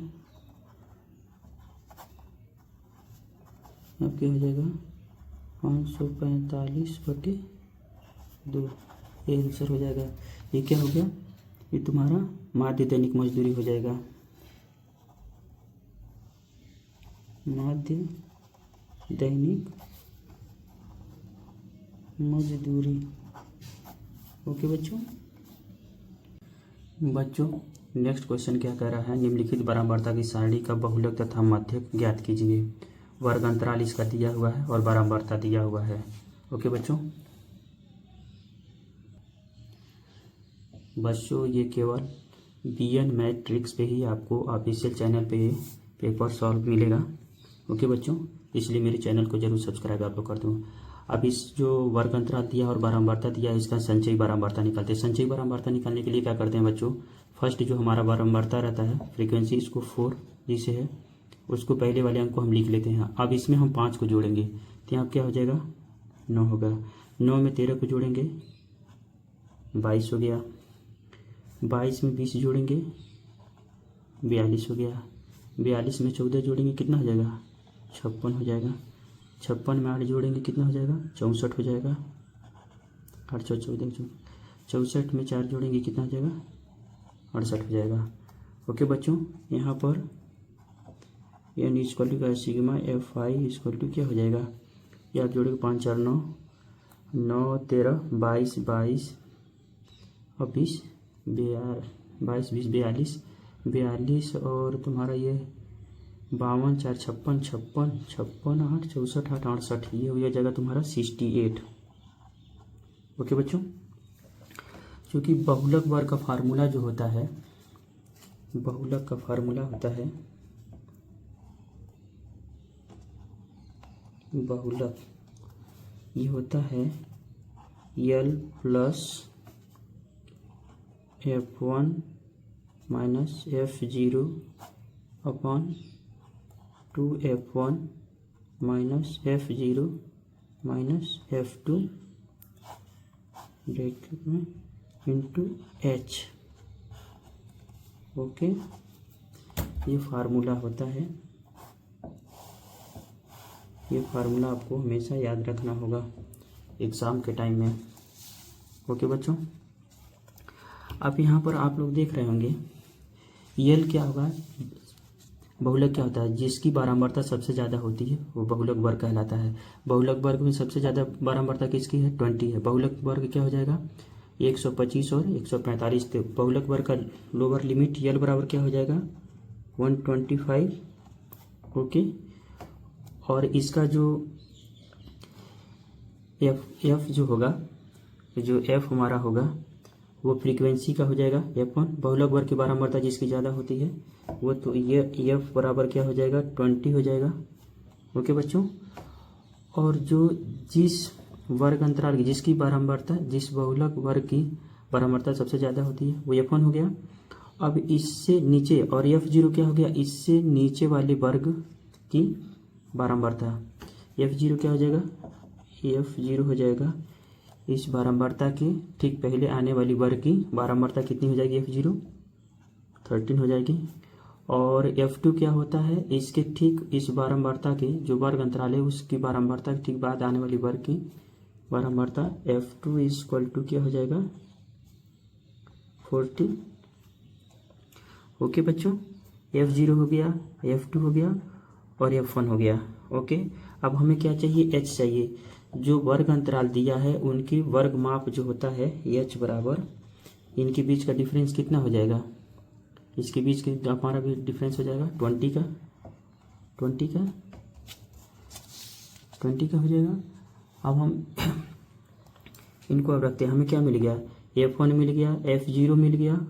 अब क्या हो जाएगा, 545/2, ये आंसर हो जाएगा। ये क्या हो गया, ये तुम्हारा माध्य दैनिक मजदूरी हो जाएगा, माध्य दैनिक मजदूरी। ओके बच्चों, नेक्स्ट क्वेश्चन क्या कह रहा है, निम्नलिखित बारंबारता की सारणी का बहुलक तथा मध्यक ज्ञात कीजिए। वर्ग अंतराल इसका दिया हुआ है और बारंबारता दिया हुआ है। ओके बच्चों, ये केवल BN मैथ ट्रिक्स पे ही आपको ऑफिशियल चैनल पे पेपर सॉल्व मिलेगा। ओके बच्चों, इसलिए मेरे चैनल को जरूर सब्सक्राइब आप लोग कर दो। अब इस जो वर्ग अंतराल दिया और बारंबारता दिया, इसका संचयी बारंबारता निकालते हैं। संचयी बारंबारता निकालने के लिए क्या करते हैं बच्चों, फर्स्ट जो हमारा बारंबारता रहता है फ्रीक्वेंसी, इसको 4 जिसे है उसको पहले वाले अंक को हम लिख लेते हैं। अब इसमें हम 5 को जोड़ेंगे तो यहाँ क्या हो जाएगा, 9 होगा। 9 में 13 को जोड़ेंगे 22 हो गया। 22 में 20 जोड़ेंगे 42 हो गया। 42 में 14 जोड़ेंगे कितना हो जाएगा, 56 हो जाएगा। 56 में 8 जोड़ेंगे कितना हो जाएगा, 64 हो जाएगा। 814 64 में 4 जोड़ेंगे कितना हो जाएगा, 68 हो जाएगा। ओके बच्चों, यहाँ पर एन इक्वल टू का सिग्मा FI इक्वल टू क्या हो जाएगा, ये आप जोड़ेंगे 5 4 9 9 13 22 22 और 20 22 20 42 42 और तुम्हारा ये 52 4 56 56 56 8 64 8 68, ये हो जाएगा तुम्हारा 68। ओके बच्चों, क्योंकि बहुलक वर्ग का फार्मूला जो होता है, बहुलक का फार्मूला होता है, बहुलक ये होता है L plus F1 minus F0 upon 2F1 minus F0 minus F2 bracket में इंटू H। ओके, ये फार्मूला होता है, ये फार्मूला आपको हमेशा याद रखना होगा एग्ज़ाम के टाइम में। ओके बच्चों, अब यहाँ पर आप लोग देख रहे होंगे यल क्या होगा, बहुलक क्या होता है, जिसकी बारंबारता सबसे ज़्यादा होती है वो बहुलक वर्ग कहलाता है। बहुलक वर्ग में सबसे ज़्यादा बारंबारता किसकी है, 20 है। बहुलक वर्ग क्या हो जाएगा, 125 और 145। तो बहुलक वर्ग का लोअर लिमिट यल बराबर क्या हो जाएगा, 125। ओके, और इसका जो एफ जो होगा, जो एफ हमारा होगा वो फ्रीक्वेंसी का हो जाएगा F1। बहुलक वर्ग की बारंबारता जिसकी ज़्यादा होती है वो, तो ये एफ बराबर क्या हो जाएगा, 20 हो जाएगा। ओके बच्चों, और जो जिस वर्ग अंतराल की जिसकी बारंबारता, जिस बहुलक वर्ग की बारंबारता सबसे ज़्यादा होती है वो F1 हो गया। अब इससे नीचे, और F0 क्या हो गया, इससे नीचे वाले वर्ग की बारंबारता, F0 क्या हो जाएगा, F0 हो जाएगा इस बारंबारता के ठीक पहले आने वाली वर्ग की बारंबारता कितनी हो जाएगी, F0 13 हो जाएगी। और F2 क्या होता है, इसके ठीक इस बारंबारता के जो वर्ग अंतराल है उसकी बारंबारता के ठीक बाद आने वाली वर्ग की बारंबारता, F2 इक्वल टू क्या हो जाएगा, 14। ओके बच्चों, F0 हो गया, F2 हो गया और F1 हो गया। ओके, अब हमें क्या चाहिए, H चाहिए। जो वर्ग अंतराल दिया है उनकी वर्ग माप जो होता है H बराबर, इनके बीच का डिफरेंस कितना हो जाएगा, इसके बीच के हमारा भी डिफरेंस हो जाएगा 20 का हो जाएगा। अब हम इनको अब रखते हैं, हमें क्या मिल गया, F1 मिल गया, F0 मिल गया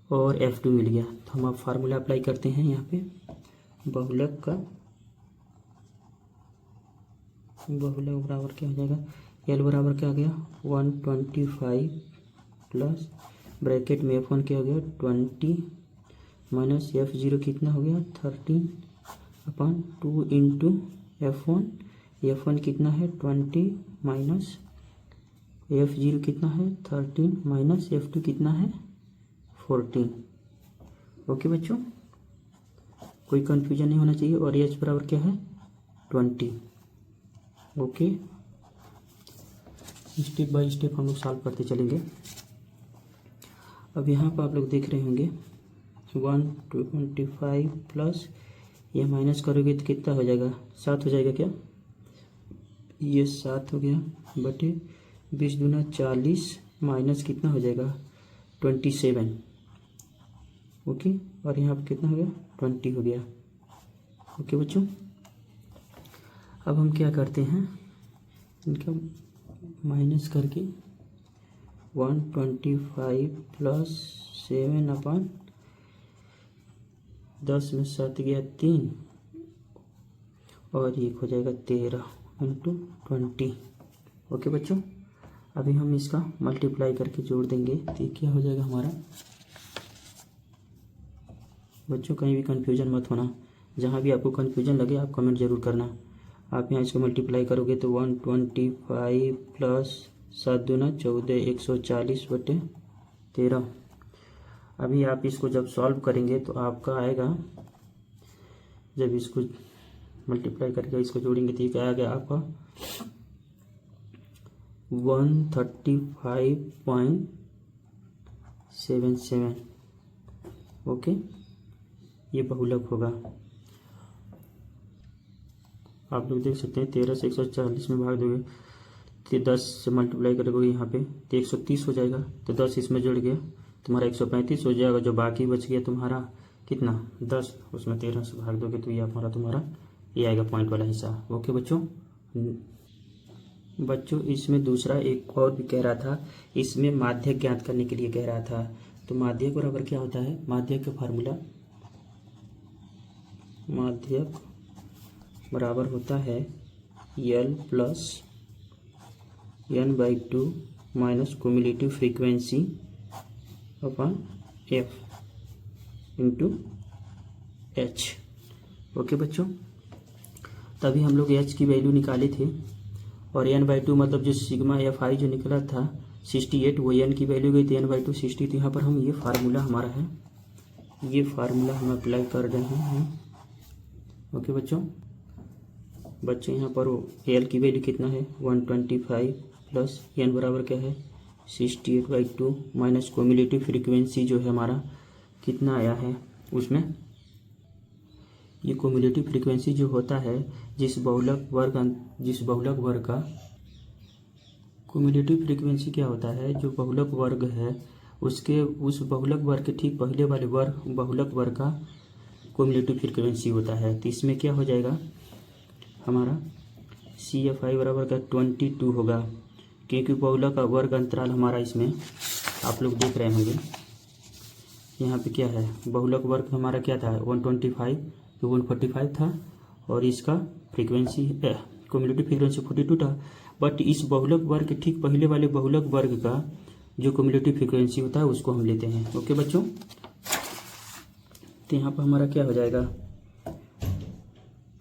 और F2 मिल गया। तो हम अब फार्मूला अप्लाई करते हैं यहाँ पे, बहुलक बराबर क्या हो जाएगा, L बराबर क्या आ गया, 125 प्लस ब्रैकेट में F1 क्या हो गया, 20 माइनस F0 कितना हो गया, 13/2 इंटू F1 कितना है 20 माइनस F0 कितना है 13 माइनस F2 कितना है 14। ओके बच्चों, कोई कंफ्यूजन नहीं होना चाहिए। और H बराबर क्या है 20। ओके, स्टेप बाय स्टेप हम लोग सॉल्व करते चलेंगे। अब यहाँ पर आप लोग देख रहे होंगे 125 प्लस ये माइनस करोगे तो कितना हो जाएगा, 7 हो जाएगा क्या, ये 7 हो गया बटे 20 दूना 40 माइनस कितना हो जाएगा 27। ओके, और यहाँ पर कितना हो गया 20 हो गया। ओके बच्चों, अब हम क्या करते हैं, इनका माइनस करके 125 प्लस 7/10 में 7 गया 3 और ये हो जाएगा 13 इंटू 20। ओके बच्चों, अभी हम इसका मल्टीप्लाई करके जोड़ देंगे तो ये क्या हो जाएगा हमारा। बच्चों कहीं भी कन्फ्यूजन मत होना, जहाँ भी आपको कन्फ्यूजन लगे आप कमेंट ज़रूर करना। आप यहाँ इसको मल्टीप्लाई करोगे तो 125 प्लस 7 दूना 14 140 बटे 13। अभी आप इसको जब सॉल्व करेंगे तो आपका आएगा, जब इसको मल्टीप्लाई करके इसको जोड़ेंगे तो ये क्या आ गया आपका 135.77। ओके, ये बहुलक होगा। आप लोग देख सकते हैं 13 से 140 में भाग दोगे तो 10 से मल्टीप्लाई करोगे यहाँ पे तो 130 हो जाएगा। तो 10 इसमें जुड़ गया तुम्हारा 135 हो जाएगा। जो बाकी बच गया तुम्हारा कितना 10, उसमें 13 से भाग दोगे तो ये हमारा तुम्हारा ये आएगा पॉइंट वाला हिस्सा। ओके बच्चों इसमें दूसरा एक और भी कह रहा था, इसमें माध्यक ज्ञात करने के लिए कह रहा था। तो माध्यक बराबर क्या होता है, माध्यक का फार्मूला, माध्यक बराबर होता है L plus n/2 minus cumulative frequency upon F into H। Okay बच्चों, तभी हम लोग H की वैल्यू निकाले थे और n/2 मतलब जो सिग्मा Fi जो निकला था 68, वो n की वैल्यू गई थी n/2 60। तो यहाँ पर हम ये फार्मूला हमारा है, ये फार्मूला हम अप्लाई कर रहे हैं। ओके बच्चों यहाँ पर L की वैल्यू कितना है 125 प्लस n बराबर क्या है 68/2 माइनस क्यूमुलेटिव फ्रीक्वेंसी जो है हमारा कितना आया है, उसमें ये क्युमुलेटिव फ्रीक्वेंसी जो होता है जिस बहुलक वर्ग का क्युमुलेटिव फ्रीक्वेंसी क्या होता है, जो बहुलक वर्ग है उसके उस बहुलक वर्ग के ठीक पहले वाले बहुलक वर्ग का क्युमुलेटिव फ्रीक्वेंसी होता है। तो इसमें क्या हो जाएगा हमारा CFI बराबर का 22 होगा, क्योंकि बहुलक का वर्ग अंतराल हमारा इसमें आप लोग देख रहे होंगे यहाँ पे क्या है, बहुलक वर्ग हमारा क्या था 125 तो 145 था और इसका फ्रीक्वेंसी क्युमुलेटिव फ्रीक्वेंसी 42 था। बट इस बहुलक वर्ग के ठीक पहले वाले बहुलक वर्ग का जो क्युमुलेटिव फ्रीक्वेंसी होता है उसको हम लेते हैं। ओके बच्चों, तो यहाँ पर हमारा क्या हो जाएगा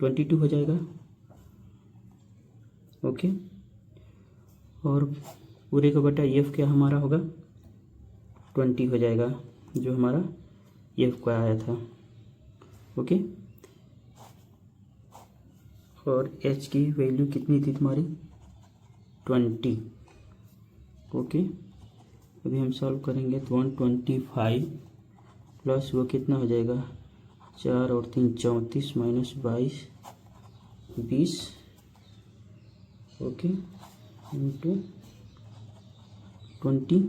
22 हो जाएगा। ओके, और पूरे का बटा एफ क्या हमारा होगा 20 हो जाएगा, जो हमारा एफ का आया था। ओके, और एच की वैल्यू कितनी थी तुम्हारी 20। ओके, अभी हम सॉल्व करेंगे तो 125 प्लस वो कितना हो जाएगा 4 और 3 34 माइनस 22 20। Okay, into 20।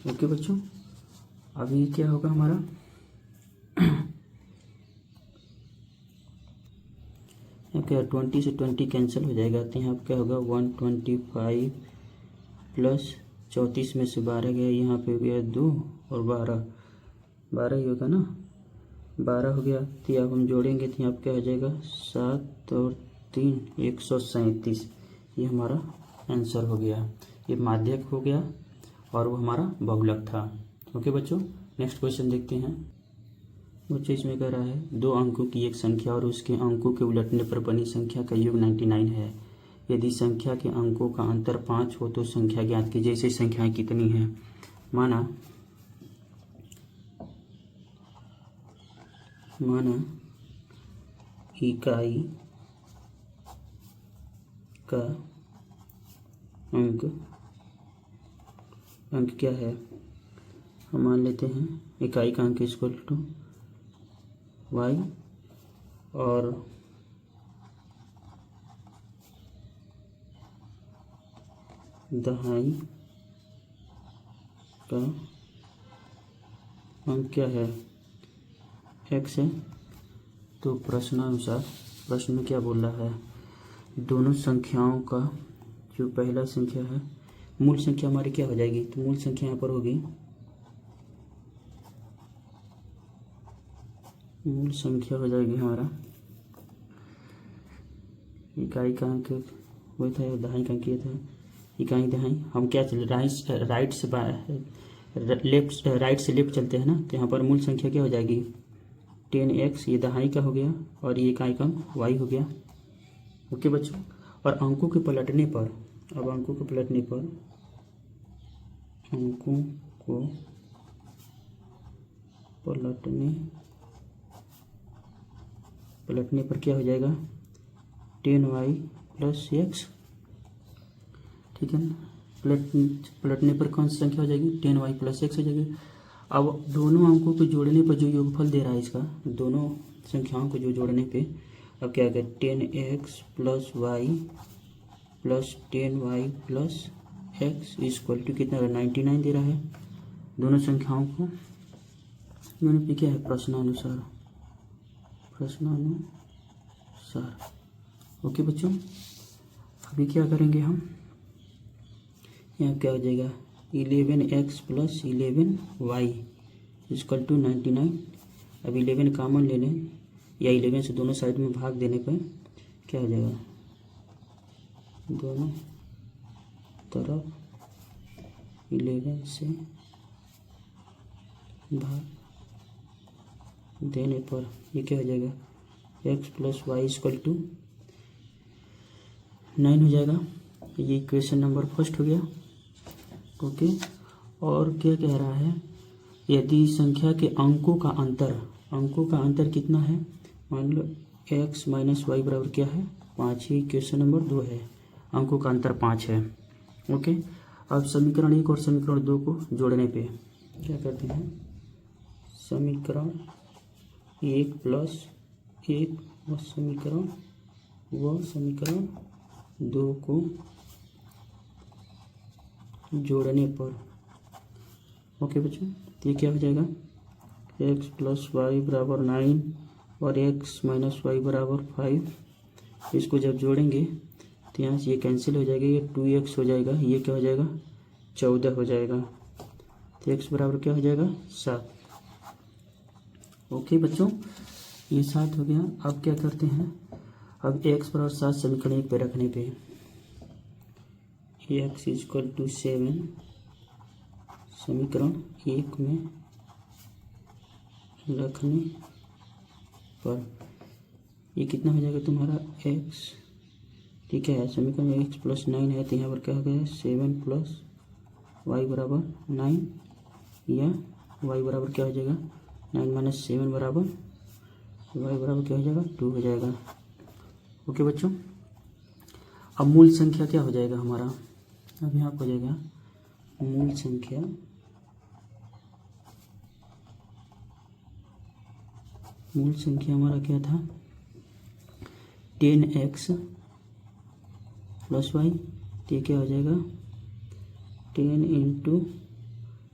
ओके बच्चों, अभी क्या होगा हमारा यहाँ क्या 20 से 20 कैंसिल हो जाएगा, तो यहाँ क्या होगा 125 प्लस 34 में से 12 गया, यहाँ पे हो गया 2 और 12 ही होगा ना, 12 हो गया। तो अब हम जोड़ेंगे तो यहाँ पे क्या हो जाएगा 7 और 3 137। ये हमारा आंसर हो गया, ये माध्यक हो गया और वो हमारा बहुलक था। ओके बच्चों, नेक्स्ट क्वेश्चन देखते हैं। बच्चों इसमें कह रहा है 2 अंकों की एक संख्या और उसके अंकों के उलटने पर बनी संख्या का योग 99 है। यदि संख्या के अंकों का अंतर 5 हो तो संख्या ज्ञात कीजिए। ऐसी संख्याएं कितनी हैं? माना इकाई का अंक क्या है, हम मान लेते हैं इकाई का अंक इक्वल टू y और दहाई का अंक क्या है x है। तो प्रश्नानुसार प्रश्न में क्या बोल रहा है, दोनों संख्याओं का जो पहला संख्या है मूल संख्या हमारी क्या हो जाएगी, तो मूल संख्या यहाँ पर होगी, मूल संख्या हो जाएगी हमारा इकाई का अंक वही था, दहाई का अंक ये था, इकाई दहाई। हम क्या चल राइट से लेफ्ट चलते हैं ना, तो यहाँ पर मूल संख्या क्या हो जाएगी 10x, ये दहाई का हो गया और ये इकाई का अंक y हो गया। ओके बच्चों, और अंकों के पलटने पर, अब अंकों को पलटने पर क्या हो जाएगा 10y प्लस x। ठीक है ना, पलटने पर कौन सी संख्या हो जाएगी 10y प्लस x हो जाएगी। अब दोनों अंकों को जोड़ने पर जो योगफल दे रहा है इसका, दोनों संख्याओं को जो जोड़ने पे अब क्या है 10x plus y plus 10y plus x equal to कितना 99 दे रहा है। दोनों संख्याओं को दोनों पे क्या है प्रश्नानुसार। ओके बच्चों, अभी क्या करेंगे हम, यहाँ क्या हो जाएगा 11x plus 11y equal to 99। अब 11 कॉमन ले लें या 11 से दोनों साइड में भाग देने पर क्या हो जाएगा, दोनों तरफ 11 से भाग देने पर ये क्या हो जाएगा x plus Y equal to 9 हो जाएगा। ये इक्वेशन नंबर फर्स्ट हो गया। ओके, और क्या कह रहा है, यदि संख्या के अंकों का अंतर कितना है, मान लो x माइनस वाई बराबर क्या है 5 ही, क्वेश्चन नंबर 2 है, अंकों का अंतर 5 है। ओके, अब समीकरण 1 और समीकरण 2 को जोड़ने पे क्या करते हैं, समीकरण 1 प्लस 1 वह समीकरण 2 को जोड़ने पर। ओके बच्चों, तो ये क्या हो जाएगा, x प्लस वाई बराबर 9 और x माइनस वाई बराबर 5। इसको जब जोड़ेंगे तो यहाँ से ये कैंसिल हो जाएगा, ये 2x हो जाएगा, ये क्या हो जाएगा 14 हो जाएगा। तो x बराबर क्या हो जाएगा 7। ओके बच्चों, ये 7 हो गया। अब क्या करते हैं, अब x बराबर 7 समीकरण 1 पे रखने पे x इक्वल टू 7 समीकरण 1 में रखने पर ये कितना हो जाएगा तुम्हारा x, ठीक है, समीकरण में x प्लस 9 है तो यहाँ पर क्या हो गया 7 प्लस वाई बराबर 9, या y बराबर क्या हो जाएगा 9 माइनस 7 बराबर y बराबर क्या हो जाएगा 2 हो जाएगा। ओके बच्चों, अब मूल संख्या क्या हो जाएगा हमारा, अब यहाँ हो जाएगा मूल संख्या हमारा क्या था 10x प्लस वाई, तो ये क्या हो जाएगा 10 इंटू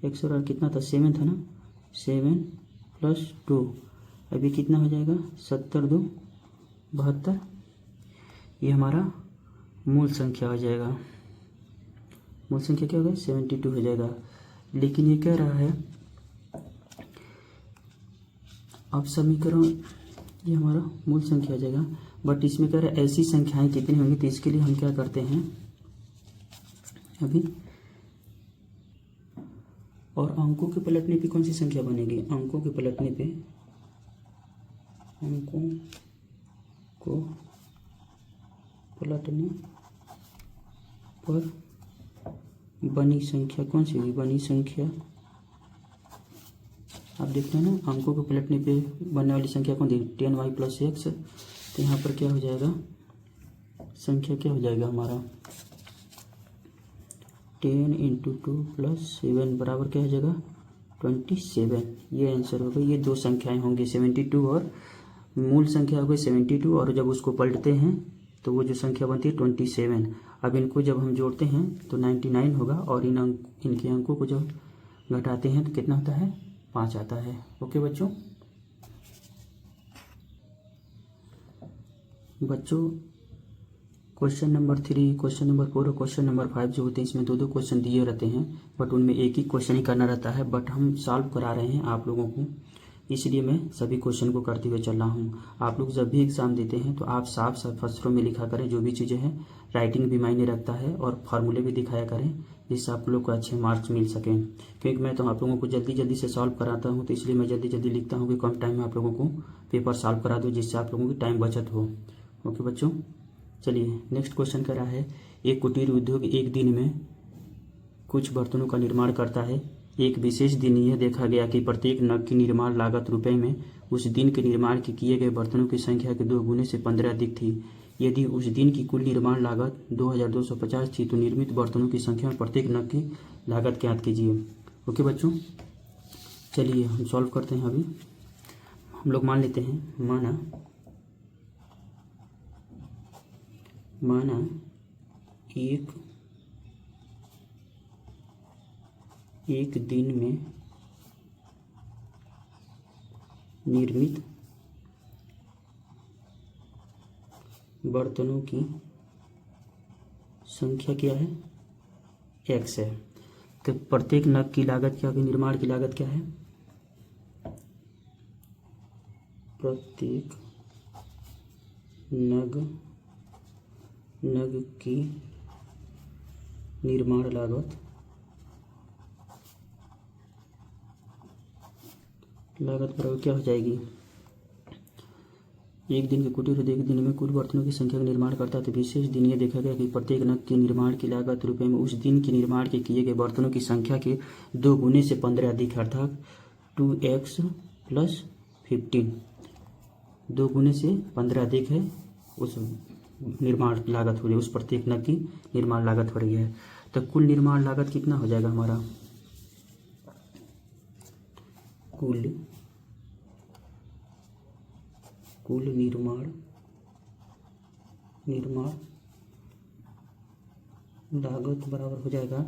एक्स और कितना था 7 था ना, 7 प्लस 2, अभी कितना हो जाएगा 70 2 72, ये हमारा मूल संख्या हो जाएगा। मूल संख्या क्या होगा 72 हो जाएगा। लेकिन ये कह रहा है अब समीकरण, ये हमारा मूल संख्या हो जाएगा, बट इसमें कह रहा है ऐसी संख्याएं कितनी होंगी, तो इसके लिए हम क्या करते हैं अभी, और अंकों के पलटने पे कौन सी संख्या बनेगी, अंकों के पलटने पे अंकों को पलटने पर बनी संख्या कौन सी होगी, बनी संख्या आप देखते हैं ना, अंकों को पलटने पे बनने वाली संख्या कौन थी 10y प्लस एक्स, तो यहाँ पर क्या हो जाएगा संख्या क्या हो जाएगा हमारा 10 इंटू 2 प्लस 7 बराबर क्या हो जाएगा 27, ये आंसर होगा। ये दो संख्याएं होंगी 72 और मूल संख्या हो गई 72, और जब उसको पलटते हैं तो वो जो संख्या बनती है 27। अब इनको जब हम जोड़ते हैं तो 99 होगा, और इनके अंकों को जब घटाते हैं तो कितना होता है 5 आता है। ओके बच्चों, क्वेश्चन नंबर 3, क्वेश्चन नंबर 4 और क्वेश्चन नंबर 5 जो होते हैं इसमें दो क्वेश्चन दिए रहते हैं, बट उनमें एक ही क्वेश्चन ही करना रहता है, बट हम सॉल्व करा रहे हैं आप लोगों को, इसलिए मैं सभी क्वेश्चन को करते हुए चल रहा हूँ। आप लोग जब भी एग्ज़ाम देते हैं तो आप साफ साफ अक्षरों में लिखा करें जो भी चीज़ें हैं, राइटिंग भी मायने रखता है, और फार्मूले भी दिखाया करें जिससे आप लोग को अच्छे मार्क्स मिल सकें। क्योंकि मैं तो आप लोगों को जल्दी जल्दी से सॉल्व कराता हूँ, तो इसलिए मैं जल्दी जल्दी लिखता हूँ कि कम टाइम में आप लोगों को पेपर सॉल्व करा दूँ, जिससे आप लोगों की टाइम बचत हो। ओके बच्चों, चलिए नेक्स्ट क्वेश्चन कर रहा है, एक कुटीर उद्योग एक दिन में कुछ बर्तनों का निर्माण करता है। एक विशेष दिन यह देखा गया कि प्रत्येक नग की निर्माण लागत रुपए में उस दिन के निर्माण के किए गए बर्तनों की संख्या के 2 गुने से 15 अधिक थी। यदि उस दिन की कुल निर्माण लागत 2250 थी तो निर्मित बर्तनों की संख्या में प्रत्येक नग की लागत ज्ञात कीजिए। ओके बच्चों, चलिए हम सॉल्व करते हैं। अभी हम लोग मान लेते हैं, माना एक दिन में निर्मित बर्तनों की संख्या क्या है x है। तो प्रत्येक नग की लागत क्या होगी, निर्माण की लागत क्या है, प्रत्येक नग की निर्माण लागत बराबर क्या हो जाएगी, एक दिन के कुटीर उद्योग एक दिन में कुल बर्तनों की संख्या का निर्माण करता है। तो विशेष दिन यह देखा गया कि प्रत्येक नग के निर्माण की लागत रुपए में उस दिन के निर्माण के किए गए बर्तनों की संख्या के 2 गुने से 15 अधिक है, अर्थात 2x प्लस 15, 2 गुने से 15 अधिक है उस निर्माण लागत हो रही है, उस प्रत्येक नग की निर्माण लागत हो रही है। तो कुल निर्माण लागत कितना हो जाएगा हमारा, कुल कुल निर्माण लागत बराबर हो जाएगा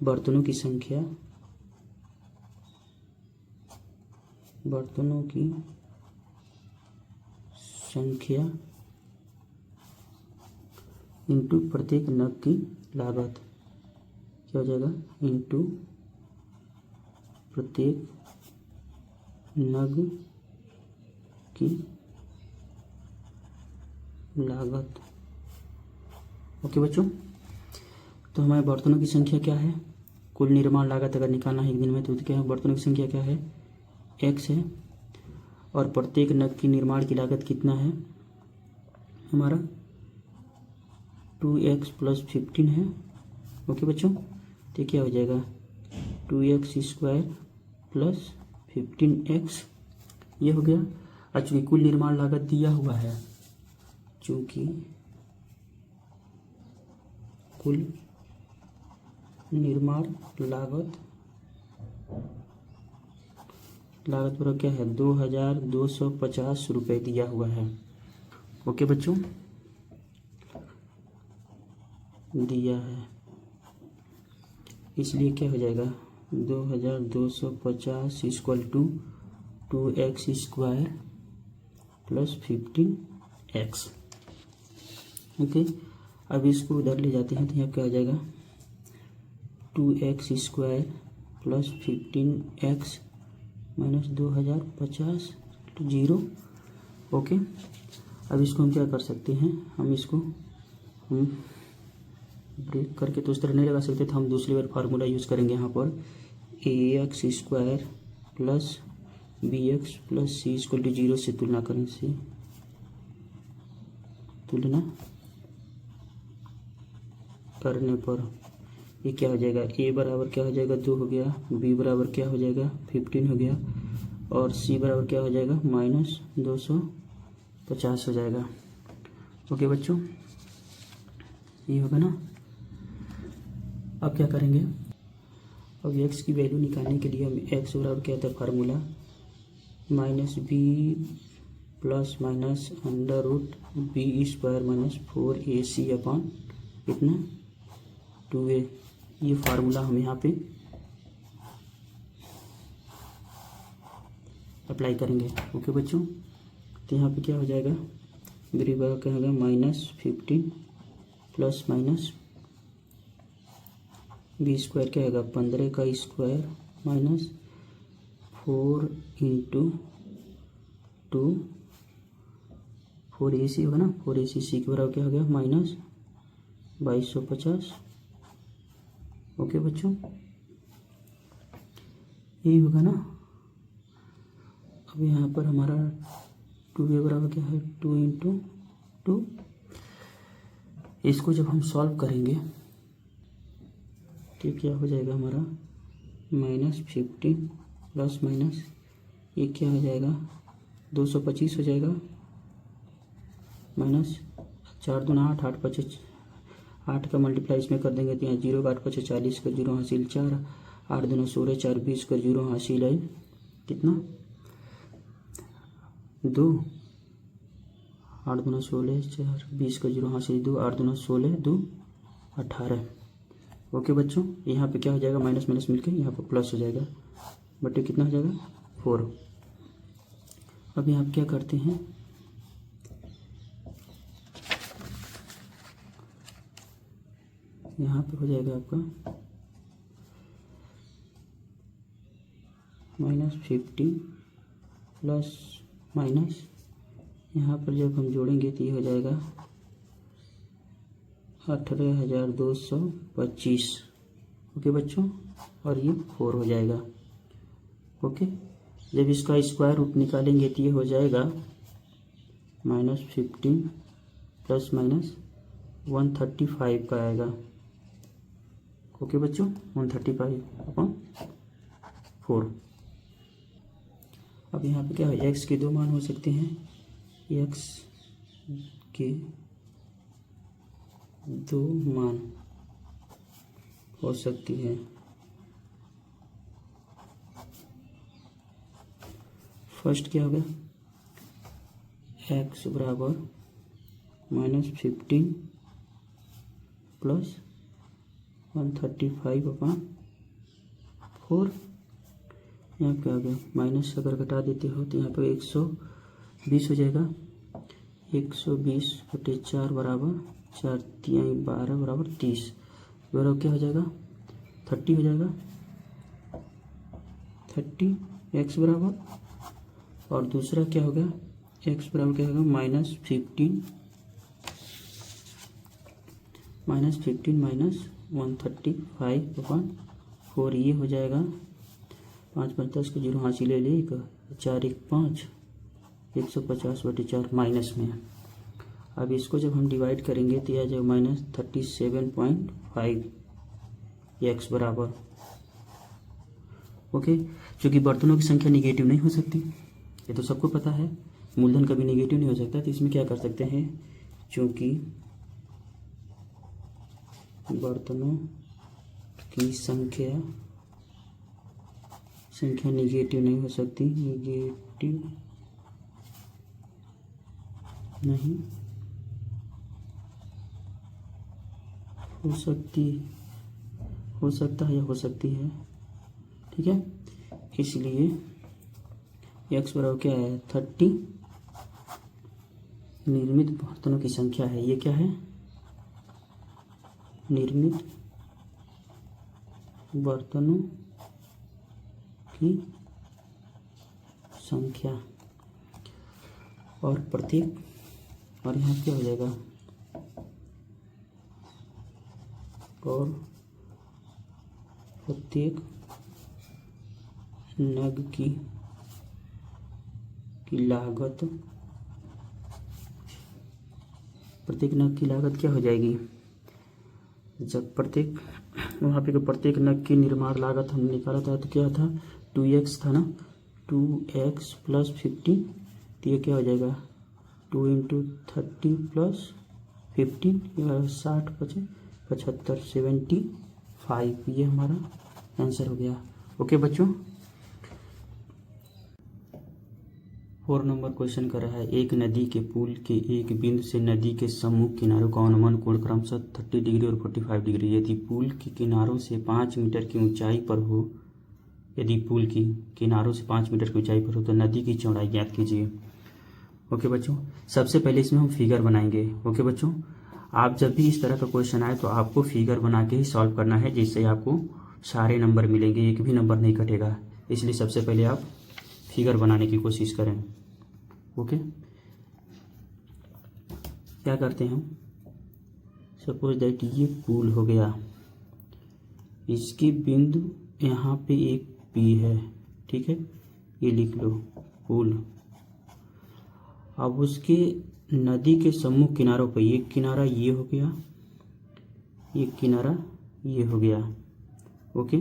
बर्तनों की संख्या इंटू प्रत्येक नग की लागत। क्या हो जाएगा? इंटू प्रत्येक नग की लागत। ओके बच्चों, तो हमारे बर्तनों की संख्या क्या है? कुल निर्माण लागत अगर निकालना है एक दिन में तो क्या है? बर्तनों की संख्या क्या है? x है। और प्रत्येक नग की निर्माण की लागत कितना है हमारा? 2x + 15 है। ओके बच्चों, तो क्या हो जाएगा? 2x² + 15x ये हो गया। और चूँकि कुल निर्माण लागत दिया हुआ है, चूँकि कुल निर्माण लागत बराबर क्या है? 2250 रुपये दिया हुआ है। ओके बच्चों, दिया है, इसलिए क्या हो जाएगा? 2250 = 2x² + 15x। ओके, अब इसको उधर ले जाते हैं तो यहाँ क्या हो जाएगा? 2x² + 15x - 2050 0। ओके, अब इसको हम क्या कर सकते हैं? हम ब्रेक करके तो उस तरह नहीं लगा सकते, तो हम दूसरी बार फार्मूला यूज़ करेंगे यहाँ पर। ax² + bx + c = 0 से तुलना करने से करने पर ये क्या हो जाएगा? a बराबर क्या हो जाएगा? 2 हो गया। b बराबर क्या हो जाएगा? 15 हो गया। और c बराबर क्या हो जाएगा? -250 हो जाएगा। ओके बच्चों, ये होगा ना। अब क्या करेंगे? अब x की वैल्यू निकालने के लिए हम x बराबर क्या होता है formula? -b ± √b² - 4ac upon कितना? 2a। ये फार्मूला हम यहाँ पे अप्लाई करेंगे। ओके बच्चों, तो यहाँ पे क्या हो जाएगा? मेरी बात क्या होगा? -15 ± b² क्या होगा? 15 का स्क्वायर - 4 × 2 4ac होगा ना। 4ac c के बराबर क्या हो गया? -2250। ओके बच्चों, यही होगा ना। अब यहाँ पर हमारा 2a बराबर क्या है? 2 × 2। इसको जब हम सॉल्व करेंगे तो क्या हो जाएगा हमारा? -15 ± ये क्या हो जाएगा? 225 हो जाएगा। -4 दूना 8, 8 5 8 का मल्टीप्लाई इसमें कर देंगे तो यहाँ 0 का 8 5 40 का 0 हासिल 4, 8 दूना 16, 4 20 का 0 हासिल है कितना? 2, 8 दूना 16, 4 20 का 0 हासिल 2, 8 दूना 16, 2 18। ओके बच्चों, यहाँ पे क्या हो जाएगा? माइनस माइनस मिलकर यहाँ पर प्लस हो जाएगा। बट ये कितना हो जाएगा? 4। अब यहाँ क्या करते हैं? यहाँ पे हो जाएगा आपका -15 ± यहाँ पर जब हम जोड़ेंगे तो ये हो जाएगा 18,225। ओके बच्चों, और ये 4 हो जाएगा। ओके, जब इसका स्क्वायर रूट निकालेंगे तो ये हो जाएगा -15 ± 135 का आएगा। ओके बच्चों, 135/4। अब यहाँ पे क्या है? x के 2 मान हो सकते हैं। x के 2 मान हो सकती है। फर्स्ट क्या होगा? एक्स बराबर -15 प्लस 135/4। यहाँ पे आ गया माइनस, अगर घटा देते हो तो यहाँ पे 120 हो जाएगा। 120/4 बराबर 4 × 12 बराबर 30 बराबर क्या हो जाएगा 30 हो जाएगा। 30 एक्स बराबर, और दूसरा क्या होगा एक्स बराबर क्या होगा -15 -135/4। ये हो जाएगा 5 × 10 के 0 हासिल ले ले 4 × 5 150/4 माइनस में। अब इसको जब हम डिवाइड करेंगे तो यह आ जाएगा -37.5 एक्स बराबर। ओके, क्योंकि बर्तनों की संख्या निगेटिव नहीं हो सकती, ये तो सबको पता है। मूलधन कभी निगेटिव नहीं हो सकता, तो इसमें क्या कर सकते हैं, क्योंकि बर्तनों की संख्या निगेटिव नहीं हो सकती, निगेटिव नहीं हो सकती, हो सकता है या हो सकती है, ठीक है। इसलिए एक्स बराबर क्या है 30 निर्मित बर्तनों की संख्या है। ये क्या है, निर्मित बर्तनों की संख्या, और प्रत्येक, और यहाँ क्या हो जाएगा, और प्रत्येक नग की लागत, प्रत्येक नग की लागत क्या हो जाएगी, जब प्रत्येक वहाँ पे प्रत्येक नग की निर्माण लागत हमने निकाला था तो क्या था 2x था ना, 2x + 15, तो ये क्या हो जाएगा 2 × 30 + 15, 60 × 75 75। ये हमारा आंसर हो गया। ओके बच्चों, 4 नंबर क्वेश्चन कर रहा है, एक नदी के पुल के एक बिंदु से नदी के सम्मुख किनारों का अनुमान कोण क्रमशः 30 डिग्री और 45 डिग्री। यदि पुल के किनारों से 5 मीटर की ऊंचाई पर हो, यदि पुल की किनारों से 5 मीटर की ऊंचाई पर हो तो नदी की चौड़ाई ज्ञात कीजिए। ओके बच्चों, सबसे पहले इसमें हम फिगर बनाएंगे। ओके बच्चों, आप जब भी इस तरह का क्वेश्चन आए तो आपको फिगर बना के ही सॉल्व करना है, जिससे आपको सारे नंबर मिलेंगे, एक भी नंबर नहीं कटेगा। इसलिए सबसे पहले आप फिगर बनाने की कोशिश करें। ओके, क्या करते हैं हम, सपोज दैट ये पुल हो गया, इसकी बिंदु यहाँ पे एक पी है, ठीक है, ये लिख लो पुल। अब उसके नदी के सम्मुख किनारों पर एक किनारा ये हो गया, एक किनारा ये हो गया। ओके,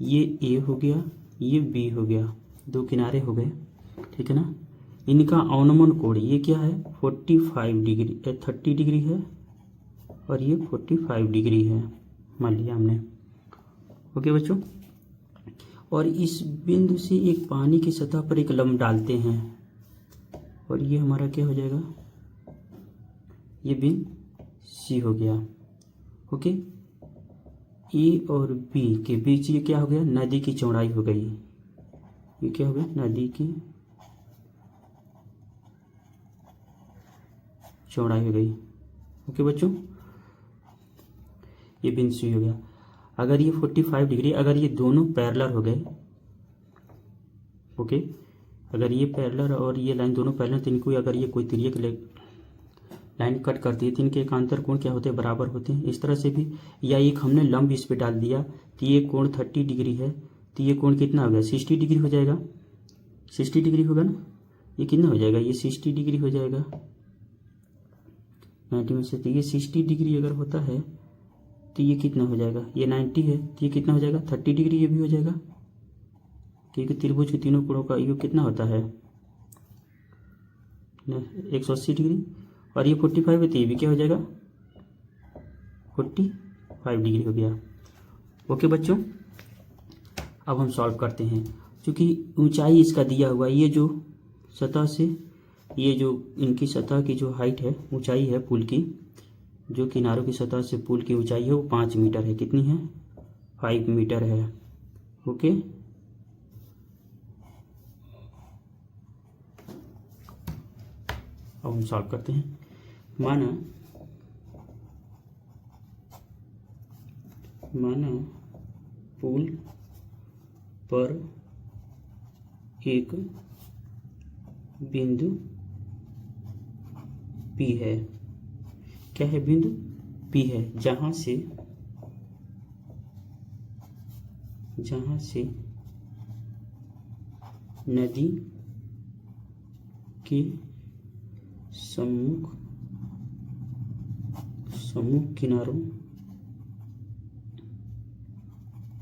ये ए हो गया, ये बी हो गया, 2 किनारे हो गए, ठीक है ना। इनका अनुमान कोण ये क्या है 45 डिग्री, 30 डिग्री है, और ये 45 डिग्री है, मान लिया हमने। ओके बच्चों, और इस बिंदु से एक पानी की सतह पर एक लंब डालते हैं, और ये हमारा क्या हो जाएगा, ये बिंदु सी हो गया। ओके, ए और बी के बीच ये क्या हो गया, नदी की चौड़ाई हो गई। ये क्या हो गया, नदी की चौड़ाई हो गई। ओके बच्चों, ये बिंदु सी हो गया। अगर ये 45 डिग्री, अगर ये दोनों पैरेलल हो गए, ओके, अगर ये पैरेलल और ये लाइन दोनों पैरेलल, तो इनको अगर ये कोई तिर्यक लाइन कट करती है तो इनके एकांतर कोण क्या होते हैं, बराबर होते हैं। इस तरह से भी, या एक हमने लंब इस पे डाल दिया तो ये कोण 30 डिग्री है, तो ये कोण कितना हो गया 60 डिग्री हो जाएगा, 60 डिग्री होगा ना, ये कितना हो जाएगा, ये 60 डिग्री हो जाएगा 90 में से। तो ये 60 डिग्री अगर होता है तो ये कितना हो जाएगा, ये 90 है तो ये कितना हो जाएगा 30 डिग्री, ये भी हो जाएगा, क्योंकि त्रिभुज के तीनों कोणों का योग कितना होता है 180 डिग्री, और ये 45 है तो ये भी क्या हो जाएगा 45 डिग्री हो गया। ओके बच्चों, अब हम सॉल्व करते हैं। क्योंकि ऊंचाई इसका दिया हुआ, ये जो सतह से ये जो इनकी सतह की जो हाइट है, ऊंचाई है पुल की, जो किनारों की सतह से पुल की ऊंचाई है वो 5 मीटर है। कितनी है? 5 मीटर है। ओके, अब हम सॉल्व करते हैं। माना पुल पर एक बिंदु P है। क्या है? बिंदु P है, जहां से नदी के सम्मुख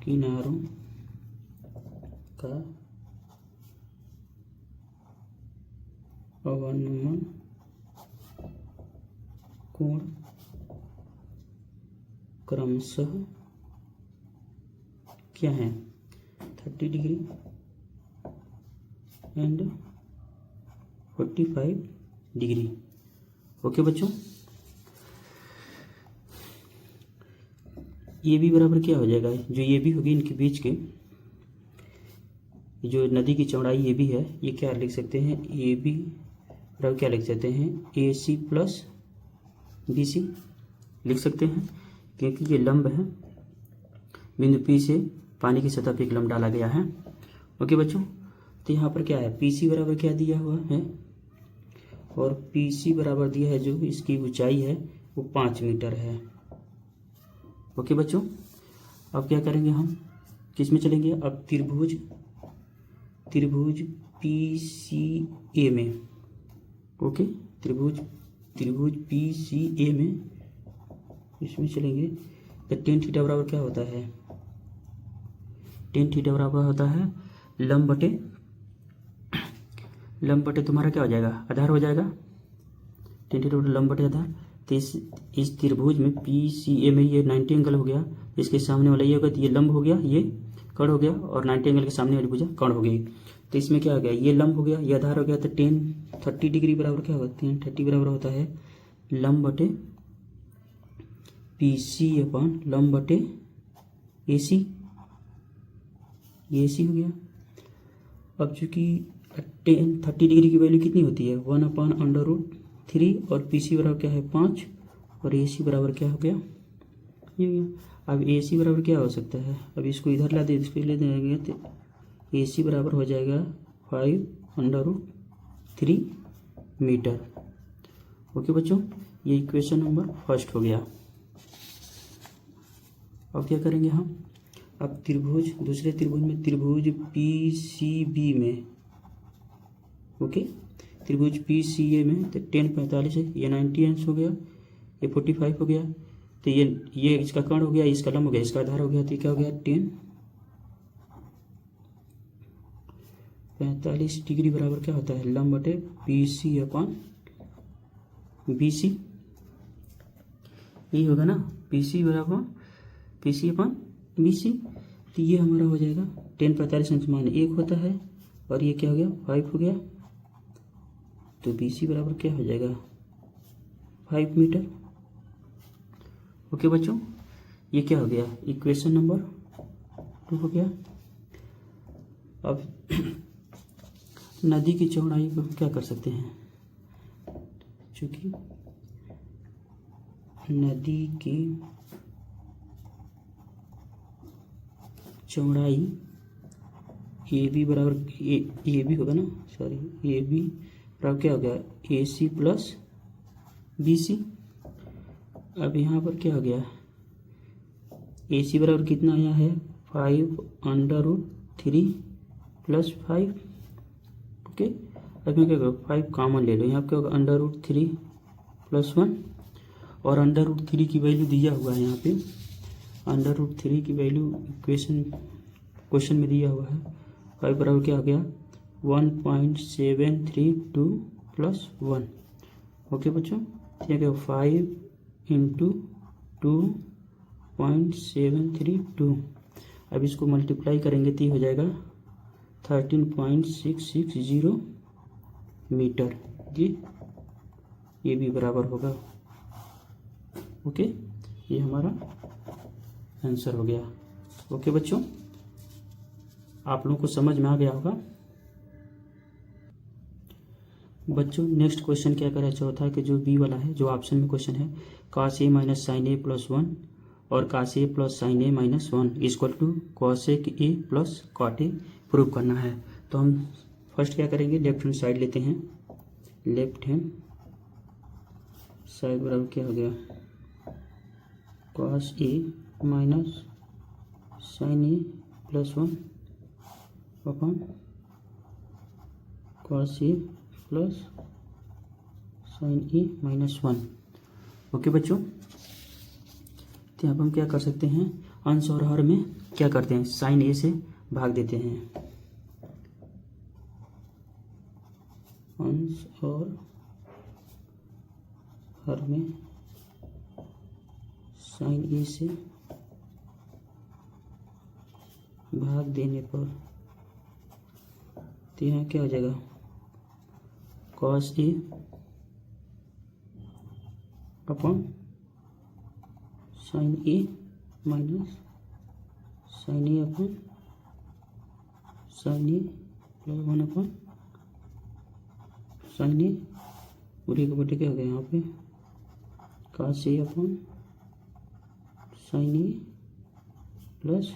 किनारों का अवनमन कोण क्रमशः क्या है? 30 डिग्री एंड 45 डिग्री। ओके बच्चों, ये भी बराबर क्या हो जाएगा? जो ये भी होगी इनके बीच के जो नदी की चौड़ाई ये भी है, ये क्या लिख सकते हैं? ए बी बराबर क्या लिख सकते हैं? ए सी प्लस बी सी लिख सकते हैं, क्योंकि ये लंब है। बिंदु P से पानी की सतह पे एक लंब डाला गया है। ओके बच्चों, तो यहाँ पर क्या है? PC बराबर क्या दिया हुआ है? और PC बराबर दिया है जो इसकी ऊंचाई है वो 5 मीटर है। ओके बच्चों, अब क्या करेंगे हम? किस में चलेंगे? अब त्रिभुज PCA में। ओके, त्रिभुज PCA में इसमें चलेंगे। तो tan थीटा बराबर क्या होता है? tan थीटा बराबर होता है लंब बटे तुम्हारा क्या हो जाएगा? आधार हो जाएगा। tan थीटा लंब बटे आधार। तो इस त्रिभुज में PCA में ये 90 एंगल हो गया, इसके सामने वाला ये होगा, तो ये लंब हो गया, ये कर्ण हो गया, और 90 एंगल के सामने वाली भुजा कर्ण हो गई। तो इसमें क्या हो गया? ये लंब हो गया, ये आधार हो गया। तो tan 30 डिग्री बराबर क्या होगा? tan 30 बराबर होता है लंब बटे PC अपन लंब बटे AC। ये AC हो गया। अब चूंकि tan 30 डिग्री की वैल्यू कितनी होती है? 1/√3, और PC बराबर क्या है? 5, और AC बराबर क्या हो गया? ये हो गया। अब AC बराबर क्या हो सकता है? अब इसको इधर ला दे, इसको ले देंगे तो AC बराबर हो जाएगा 5/√3 मीटर। ओके बच्चों, ये इक्वेशन नंबर फर्स्ट हो गया। अब क्या करेंगे हम? अब दूसरे त्रिभुज में, त्रिभुज PCB में। ओके, त्रिभुज PCA में तो tan 45 है, ये 90 अंश हो गया, ये 45 हो गया। तो ये इसका कर्ण हो गया, इसका लंब हो गया, इसका आधार हो गया। तो क्या हो गया? tan 45 डिग्री बराबर क्या होता है? लंब बटे PC अपन BC। यही होगा ना, PC बराबर PC अपन BC। तो ये हमारा हो जाएगा tan 45 अंश मान 1 होता है, और ये क्या हो गया? 5 हो गया। तो BC बराबर क्या हो जाएगा? 5 मीटर। ओके बच्चों, ये क्या हो गया? इक्वेशन नंबर 2 हो गया। अब नदी की चौड़ाई को क्या कर सकते हैं? चूंकि नदी की चौड़ाई AB बराबर AB होगा ना, सॉरी, AB बराबर क्या हो गया? AC plus BC। अब यहाँ पर क्या हो गया? AC बराबर कितना आया है? 5/√3 प्लस 5। ओके, अब मैं क्या करूँ? 5 कॉमन ले लो, यहाँ क्या होगा? √3 प्लस 1, और √3 की वैल्यू दिया हुआ है यहाँ पे। √3 की वैल्यू क्वेश्चन में दिया हुआ है। 5 बराबर क्या हो गया? 1.732 प्लस 1। ओके बच्चों, ठीक है, 5 × 2.732। अब इसको मल्टीप्लाई करेंगे तो हो जाएगा 13.660 मीटर। ये भी बराबर होगा। ओके, ये हमारा आंसर हो गया। ओके बच्चों, आप लोगों को समझ में आ गया होगा। बच्चों नेक्स्ट क्वेश्चन क्या करा, चौथा कि जो बी वाला है, जो ऑप्शन में क्वेश्चन है, cos a minus sine A plus 1 और cos a plus sine A minus 1 equal to cos a plus cot a prove करना है। तो हम फर्स्ट क्या करेंगे, लेफ्ट हैंड साइड लेते हैं। लेफ्ट हैंड साइड बराबर क्या हो गया, cos a minus sine A plus 1 upon cos a plus sine A minus 1। Okay बच्चों, तो यहाँ पर हम क्या कर सकते हैं, अंश और हर में क्या करते हैं, साइन ए से भाग देते हैं। अंश और हर में साइन ए से भाग देने पर तो यहाँ क्या हो जाएगा, cos a upon sine A minus sine A upon sine A plus 1 upon sine A पूरे के बटे क्या हो गया यहाँ पे, cos a upon sine A plus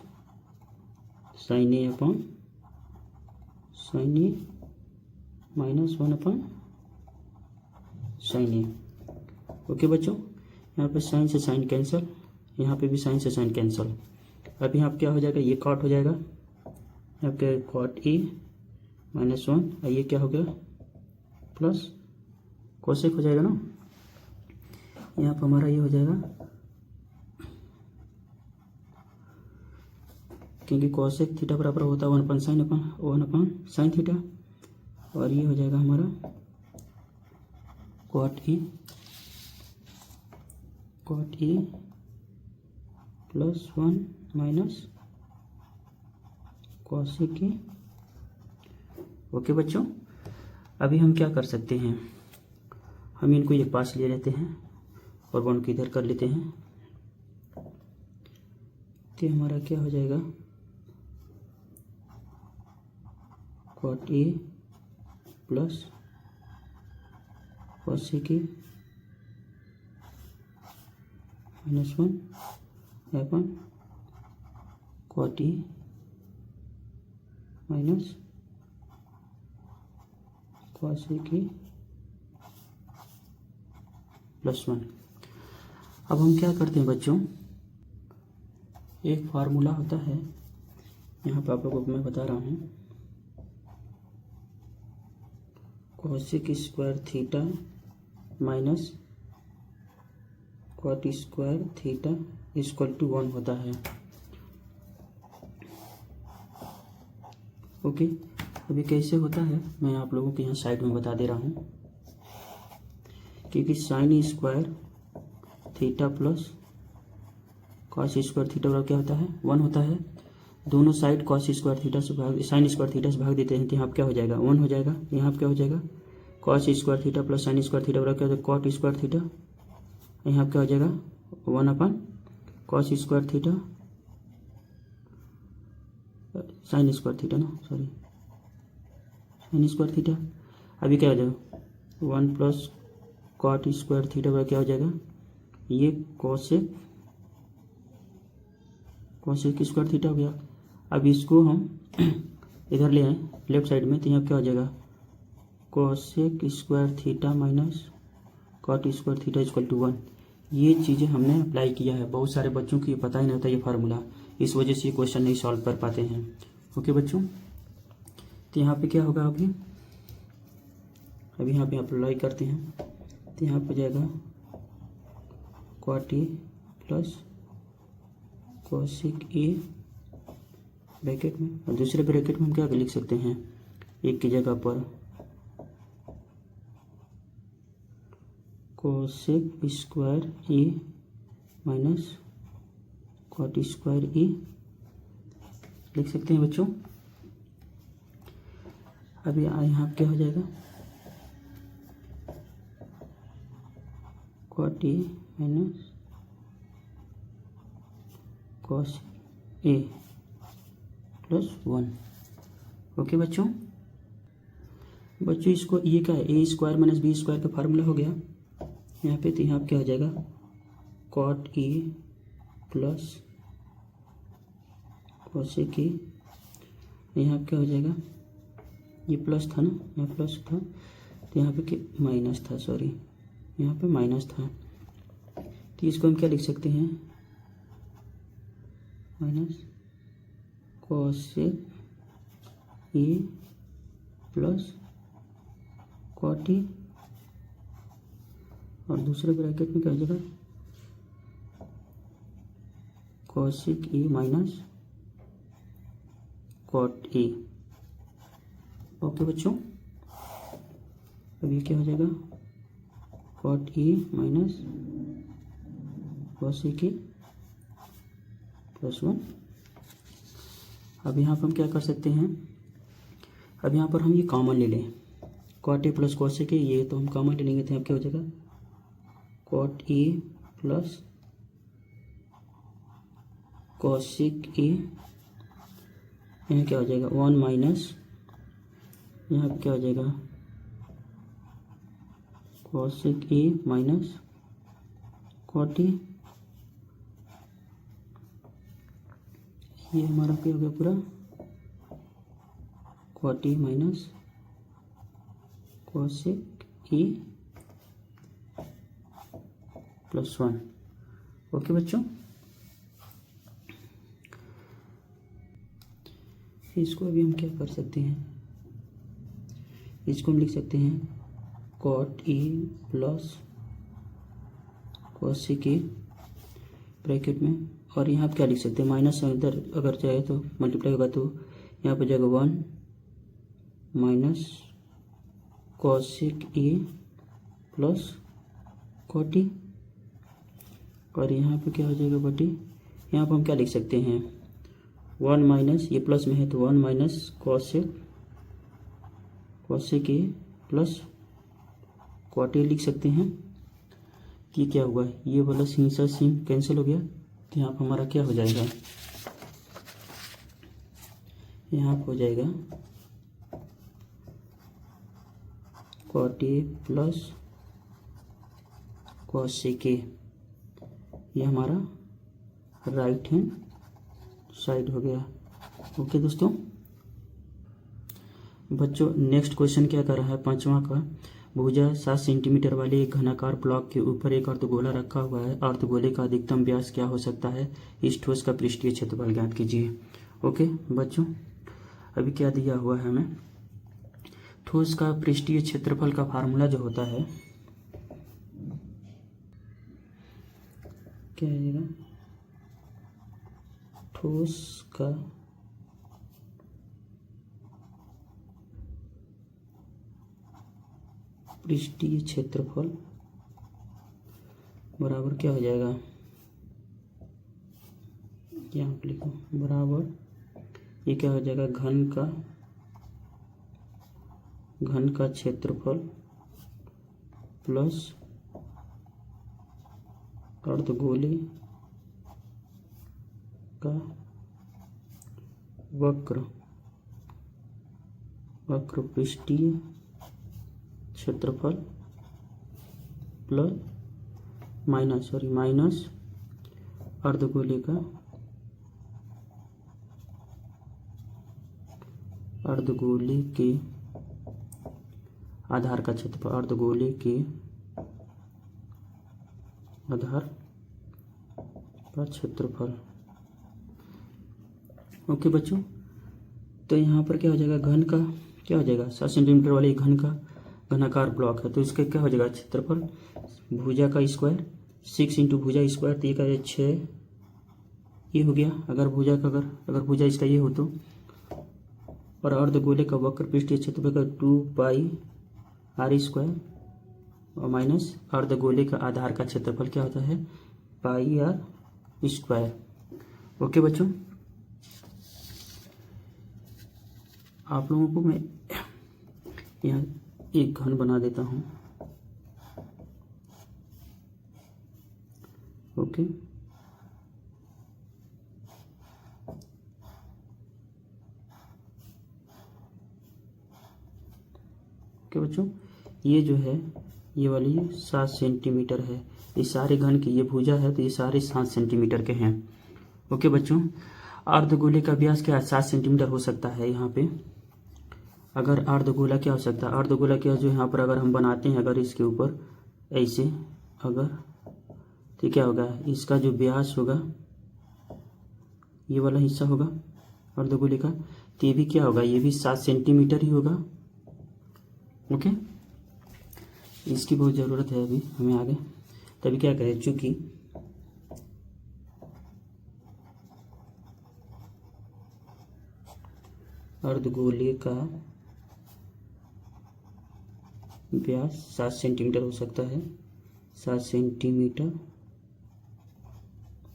sine A upon sine A minus 1 upon sine A. Okay बच्चों, यहाँ पे साइन से साइन कैंसिल, यहाँ पे भी साइन से साइन कैंसिल। अब यहाँ पे क्या हो जाएगा, ये कॉट हो जाएगा, यहाँ पे कॉट ए माइनस 1 और ये क्या हो गया प्लस कोसेक हो जाएगा ना। यहाँ पर हमारा ये हो जाएगा, क्योंकि कोसेक थीटा बराबर होता है 1 अपॉन साइन थीटा, और ये हो जाएगा हमारा cot A plus 1 minus cosec A. Okay बच्चों, अभी हम क्या कर सकते हैं, हम इनको एक पास ले लेते हैं और वन को इधर कर लेते हैं। तो हमारा क्या हो जाएगा, cot A plus cosec A minus 1 upon cot A minus cosec A plus 1। अब हम क्या करते हैं बच्चों, एक फार्मूला होता है, यहाँ पर आप लोगों को मैं बता रहा हूँ, cosec square theta minus cot square theta equal to 1 होता है। ओके, अभी कैसे होता है मैं आप लोगों के यहाँ साइड में बता दे रहा हूँ, क्योंकि sign square theta plus cos square theta बराबर क्या होता है, 1 होता है। दोनों साइड कॉस स्क्वायर थीटा से भाग, साइन स्क्वायर थीटा से भाग देते हैं, तो यहाँ क्या हो जाएगा 1 हो जाएगा। यहाँ क्या हो जाएगा, cos square theta plus sign square theta बराबर क्या हो जाएगा, कॉट स्क्वायर थीटा। यहाँ क्या हो जाएगा 1 upon cos square theta sine square theta ना, सॉरी साइन स्क्वायर थीटा। अभी क्या हो जाएगा 1 प्लस कॉट स्क्वायर थीटा बराबर क्या हो जाएगा, ये कोसेक स्क्वायर थीटा हो गया। अब इसको हम इधर ले आए लेफ्ट साइड में, तो यहाँ क्या हो जाएगा, cosec square theta minus cot square theta equal to 1। ये चीज़ें हमने अप्लाई किया है, बहुत सारे बच्चों को ये पता ही नहीं होता ये फार्मूला, इस वजह से ये क्वेश्चन नहीं सॉल्व कर पाते हैं। ओके बच्चों, तो यहाँ पे क्या होगा, अभी यहाँ पे अप्लाई करते हैं, तो यहाँ पे जाएगा cot A plus cosec A bracket में, और दूसरे ब्रैकेट में हम क्या लिख सकते हैं, एक की जगह पर cosec square A minus cot square A लिख सकते हैं बच्चों। अभी यहाँ क्या हो जाएगा, cot A minus cos A plus 1। Okay बच्चों इसको ये क्या है, A square minus B square का फार्मूला हो गया यहाँ पे। तो यहाँ क्या हो जाएगा, cot A plus cos A के, यहाँ क्या हो जाएगा, ये प्लस था ना, यहाँ प्लस था तो यहाँ पे माइनस था, सॉरी यहाँ पे माइनस था। तो इसको हम क्या लिख सकते हैं, minus cosec A plus cot A, और दूसरे ब्रैकेट में क्या हो जाएगा, cosec A minus cot A. Okay बच्चों, अब ये क्या हो जाएगा, cot A minus cosec A plus 1। अब यहाँ पर हम क्या कर सकते हैं, अब यहाँ पर हम ये कॉमन ले लें, cot A plus cosec A, ये तो हम कॉमन ले लेंगे तो यहाँ क्या हो जाएगा, cot A plus cosec A, यहाँ क्या हो जाएगा 1 माइनस, यहाँ पे क्या हो जाएगा cosec A minus cot A, ये हमारा क्या हो गया पूरा, cot A minus cosec A plus 1। Okay बच्चों, इसको अभी हम क्या कर सकते हैं, इसको हम लिख सकते हैं cot A plus cosec A bracket में, और यहाँ पे क्या लिख सकते हैं, माइनस इधर अगर जाए तो मल्टीप्लाई होगा तो यहाँ पर जाएगा 1 minus cosec A plus cot A, और यहाँ पे क्या हो जाएगा बटे, यहाँ पर हम क्या लिख सकते हैं 1 माइनस, ये प्लस में है तो 1 minus cosec A plus cot A लिख सकते हैं। ये क्या हुआ, ये वाला सिन सा सिन कैंसिल हो गया, तो यहाँ पर हमारा क्या हो जाएगा, यहाँ पर हो जाएगा cot A plus cosec A, ये हमारा राइट हैंड साइड हो गया। ओके दोस्तों बच्चों, नेक्स्ट क्वेश्चन क्या कर रहा है, 5वां का, भुजा 7 सेंटीमीटर वाले एक घनाकार ब्लॉक के ऊपर एक अर्धगोला रखा हुआ है, अर्धगोले का अधिकतम व्यास क्या हो सकता है, इस ठोस का पृष्ठीय क्षेत्रफल ज्ञात कीजिए। ओके बच्चों, अभी क्या दिया हुआ है हमें, ठोस का पृष्ठीय क्षेत्रफल का फार्मूला जो होता है क्या आएगा, ठोस का पृष्ठीय क्षेत्रफल बराबर क्या हो जाएगा, यहाँ पे लिखो बराबर, ये क्या हो जाएगा, घन का क्षेत्रफल प्लस अर्धगोले का वक्र पृष्ठीय क्षेत्रफल प्लस माइनस अर्धगोले के आधार का क्षेत्रफल, अर्धगोले के आधार का क्षेत्रफल। ओके बच्चों, तो यहाँ पर क्या हो जाएगा, घन का क्या हो जाएगा, 7 सेंटीमीटर वाले घन का घनाकार ब्लॉक है, तो इसका क्या हो जाएगा क्षेत्रफल, भुजा का स्क्वायर 6 इंटू भुजा स्क्वायर, तो ये का 6 ये हो गया, अगर भुजा का अगर भुजा इसका ये हो तो, और अर्धगोले का वक्र पृष्ठीय क्षेत्रफल का 2 पाई आर स्क्वायर, और माइनस अर्धगोले का आधार का क्षेत्रफल क्या होता है, पाई आर स्क्वायर। ओके बच्चों, आप लोगों को मैं यहाँ एक घन बना देता हूँ, ओके। ओके बच्चों, ये जो है ये वाली 7 सेंटीमीटर है। ये सारे घन की ये भुजा है तो ये सारे 7 सेंटीमीटर के हैं। ओके बच्चों, अर्धगोले का व्यास क्या 7 सेंटीमीटर हो सकता है। यहाँ पे अगर अर्धगोला क्या हो सकता है, अर्धगोला क्या जो यहाँ पर अगर हम बनाते हैं, अगर इसके ऊपर ऐसे अगर, तो क्या होगा, इसका जो व्यास होगा ये वाला हिस्सा होगा अर्धगोले का, तो ये भी क्या होगा, ये भी 7 सेंटीमीटर ही होगा। ओके, इसकी बहुत ज़रूरत है अभी हमें आगे। तभी क्या करें, चूंकि अर्धगोले का व्यास 7 सेंटीमीटर हो सकता है, 7 सेंटीमीटर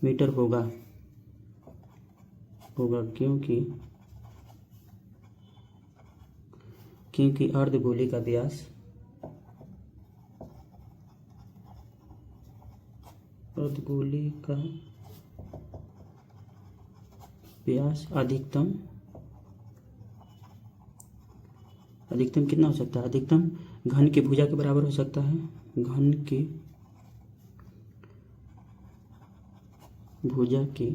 मीटर होगा क्योंकि अर्धगोले का व्यास अधिकतम कितना हो सकता है, अधिकतम घन के भुजा के बराबर हो सकता है, घन के भुजा के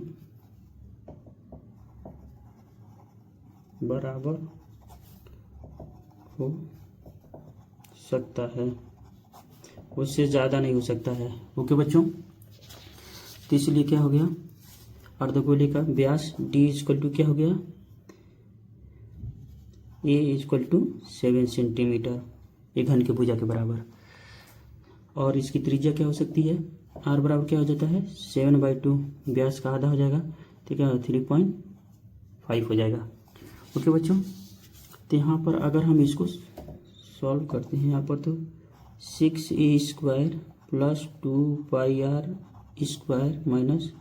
बराबर हो सकता है, उससे ज़्यादा नहीं हो सकता है। ओके बच्चों, तो इसलिए क्या हो गया, अर्धगोले का व्यास d इक्वल टू क्या हो गया, a इक्वल टू 7 सेंटीमीटर, ये घन के भुजा के बराबर। और इसकी त्रिज्या क्या हो सकती है, r बराबर क्या हो जाता है 7/2, व्यास का आधा हो जाएगा तो क्या 3.5 हो जाएगा। ओके बच्चों, तो यहाँ पर अगर हम इसको सॉल्व करते हैं यहाँ पर, तो 6a² plus 2πr² minus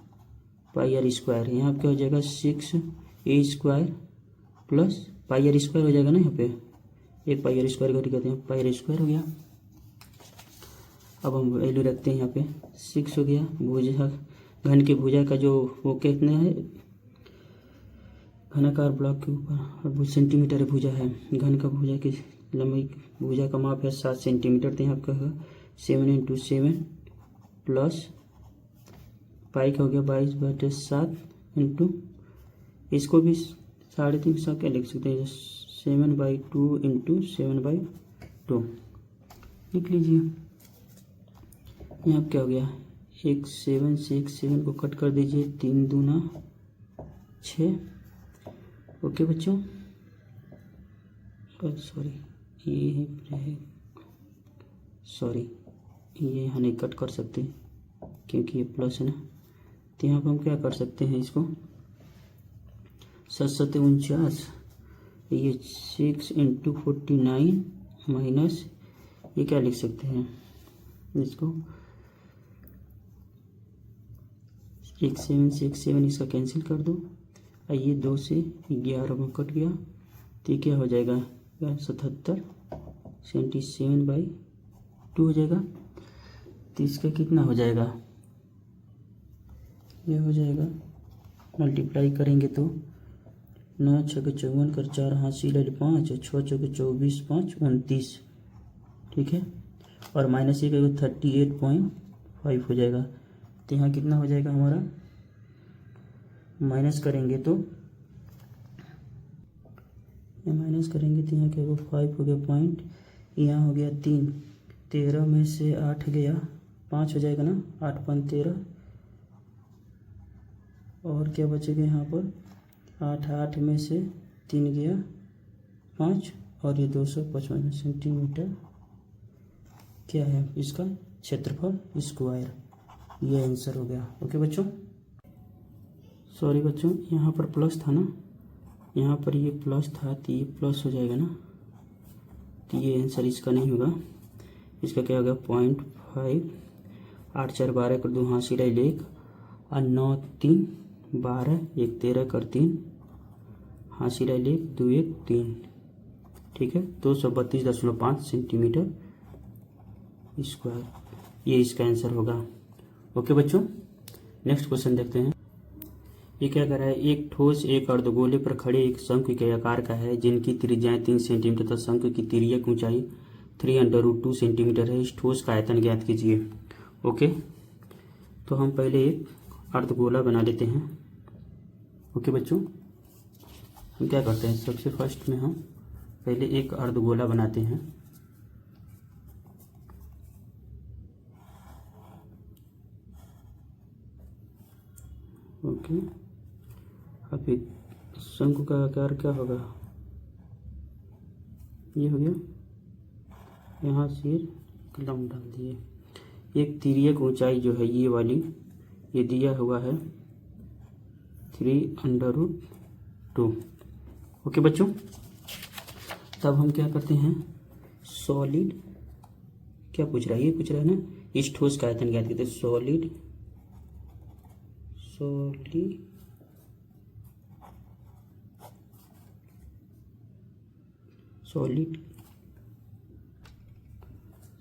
πr², यहाँ पर क्या हो जाएगा 6a² प्लस πr² हो जाएगा ना, यहाँ पे एक πr² को कहते हैं πr² हो गया। अब हम वैल्यू रखते हैं यहाँ पे 6 हो गया। भुजा घन के भुजा का जो वो कितना है, घनाकार ब्लॉक के ऊपर सेंटीमीटर भुजा है, घन का भुजा की लंबाई भुजा का माप है 7 सेंटीमीटर, तो यहाँ का 7 × 7 प्लस पाई का हो गया 22/7 इंटू, इसको भी 3.5 सा क्या लिख सकते हैं 7/2 इंटू 7/2 लिख लीजिए। यहाँ क्या हो गया, 1 7 से 1 7 को कट कर दीजिए, 3 दूना 6। ओके बच्चों, सॉरी ये यहाँ नहीं कट कर सकते क्योंकि ये प्लस है ना, तो यहाँ पर हम क्या कर सकते हैं, इसको 7 49, ये 6 × 49 माइनस ये क्या लिख सकते हैं, इसको 1 7 से 1 7 इसका कैंसिल कर दो, ये 2 से 11 में कट गया, तो ये क्या हो जाएगा 77 77/2 हो जाएगा। तो इसका कितना हो जाएगा, ये हो जाएगा मल्टीप्लाई करेंगे तो 9 × 6 = 54 कर 4 हासिल 5 6 × 6 = 24 5 29, ठीक है, और माइनस 1 38.5 हो जाएगा। तो यहाँ कितना हो जाएगा हमारा, माइनस करेंगे तो यहाँ क्या होगा 5 हो गया पॉइंट, यहाँ हो गया 3, 13 में से 8 गया 5 हो जाएगा ना, 8 × 5 = 13, और क्या बचेगा यहाँ पर 8 में से 3 गया 5, और ये 255 सेंटीमीटर क्या है इसका क्षेत्रफल स्क्वायर, ये आंसर हो गया। ओके बच्चों, सॉरी बच्चों, यहाँ पर प्लस था ना, यहाँ पर ये प्लस था तो ये प्लस हो जाएगा ना, तो ये आंसर इसका नहीं होगा, इसका क्या होगा 0.5, 8 4 12 कर 2 हासिल 1, और 9 3 12 1 13 कर 3 हासिल 1 2 1 3, ठीक है, 232.5 सेंटीमीटर स्क्वायर, ये इसका आंसर होगा। ओके बच्चों, नेक्स्ट क्वेश्चन देखते हैं। ये क्या कर रहा है, एक ठोस एक अर्धगोले पर खड़े एक शंकु के आकार का है जिनकी त्रिज्याएं 3 सेंटीमीटर तथा शंकु की तिर्यक ऊंचाई 3√2 सेंटीमीटर है। इस ठोस का आयतन ज्ञात कीजिए। ओके, तो हम पहले एक अर्धगोला बना लेते हैं। ओके बच्चों, हम क्या करते हैं, सबसे फर्स्ट में हम पहले एक अर्धगोला बनाते हैं। ओके, अभी शंकु का आकार क्या होगा, ये हो गया, यहाँ सिर कलम डाल दिए। एक तिर्यक ऊंचाई जो है ये वाली, ये दिया हुआ है 3√2। ओके बच्चों, तब हम क्या करते हैं, सॉलिड, क्या पूछ रहा है, ये पूछ रहा है ना, इस ठोस का आयतन ज्ञात करते हैं।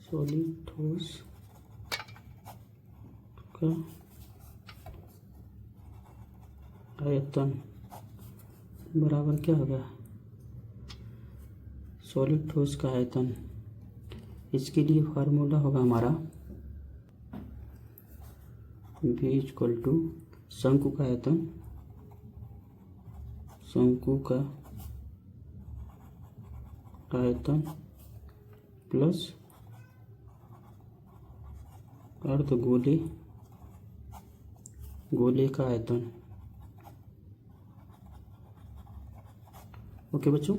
सॉलिड ठोस का आयतन बराबर क्या होगा, सॉलिड ठोस का आयतन। इसके लिए फार्मूला होगा हमारा V इक्वल टू शंकु का आयतन, प्लस अर्धगोले का आयतन। ओके बच्चों,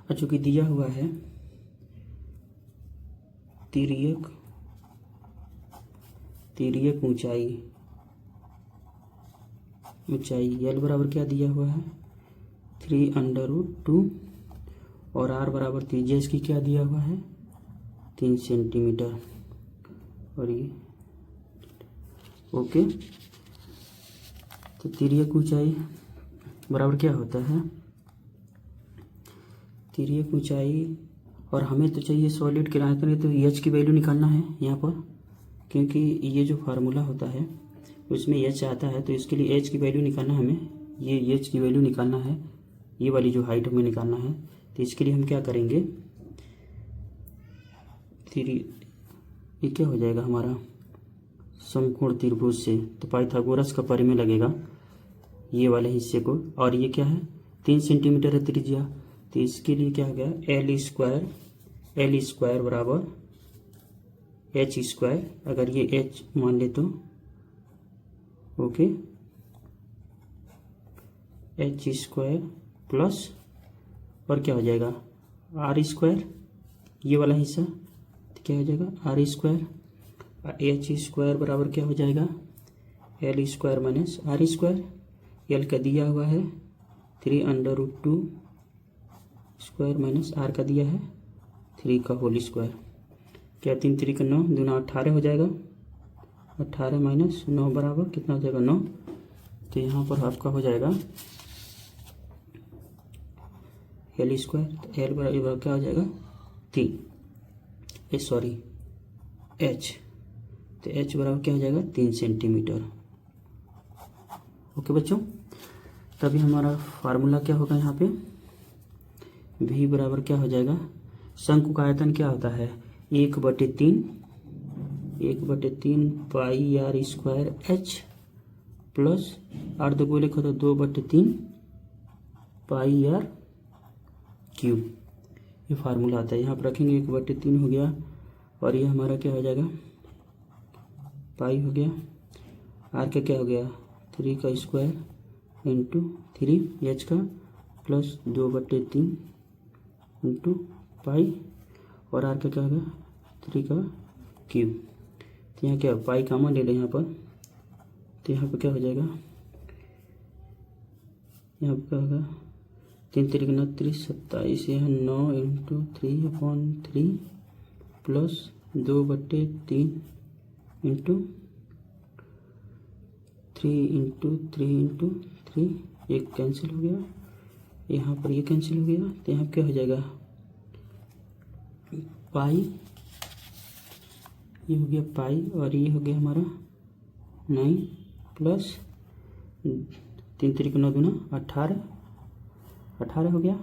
चूंकि दिया हुआ है तिर्यक ऊंचाई L बराबर क्या दिया हुआ है 3√2 और R बराबर त्रिज्या इसकी क्या दिया हुआ है 3 सेंटीमीटर। और ये ओके, तो तिर्यक ऊंचाई बराबर क्या होता है, तिर्यक ऊंचाई, और हमें तो चाहिए सॉलिड के आयतन है, तो H की वैल्यू निकालना है यहाँ पर, क्योंकि ये जो फार्मूला होता है उसमें H आता है, तो इसके लिए H की वैल्यू निकालना हमें, ये H की वैल्यू निकालना है, ये वाली जो हाइट हमें निकालना है। तो इसके लिए हम क्या करेंगे, ये क्या हो जाएगा हमारा समकोण त्रिभुज से, तो पाइथागोरस का परिमेय लगेगा ये वाले हिस्से को, और ये क्या है 3 सेंटीमीटर है त्रिज्या, तो इसके लिए क्या हो गया L स्क्वायर बराबर H स्क्वायर, अगर ये H मान ले तो ओके, H स्क्वायर प्लस और क्या हो जाएगा R स्क्वायर, ये वाला हिस्सा, तो क्या हो जाएगा R स्क्वायर, H स्क्वायर बराबर क्या हो जाएगा L square minus R square. L का दिया हुआ है 3√2 स्क्वायर माइनस R का दिया है 3 का होल स्क्वायर, क्या 3 3 का 9 दूना 18 हो जाएगा, 18 माइनस 9 बराबर कितना हो जाएगा 9। तो यहाँ पर आपका हो जाएगा L स्क्वायर, तो L बराबर क्या हो जाएगा 3, H, तो H बराबर क्या हो जाएगा 3 सेंटीमीटर। ओके बच्चों, तभी हमारा फार्मूला क्या होगा यहाँ पे, V बराबर क्या हो जाएगा, शंकु का आयतन क्या होता है 1/3 पाई R स्क्वायर H प्लस अर्धगोले का तो 2/3 पाई R क्यूब, ये फार्मूला आता है। यहाँ पर रखेंगे 1/3 हो गया, और ये हमारा क्या हो जाएगा पाई हो गया, R का क्या हो गया 3 का स्क्वायर इंटू 3 H का प्लस 2/3 इंटू पाई, और R का क्या होगा 3 का क्यूब। तो यहाँ क्या पाई कॉमन ले लें यहाँ पर, तो यहाँ पर क्या हो जाएगा, यहाँ पर क्या होगा 3 3 29 27, यहाँ 9 इंटू 3/3 प्लस 2/3 इंटू 3 इंटू 3, एक कैंसिल हो गया, यहाँ पर ये कैंसिल हो गया, तो यहाँ क्या हो जाएगा पाई, ये हो गया पाई, और ये हो गया हमारा 9 प्लस 3 3 9 दूना 18 18 हो गया।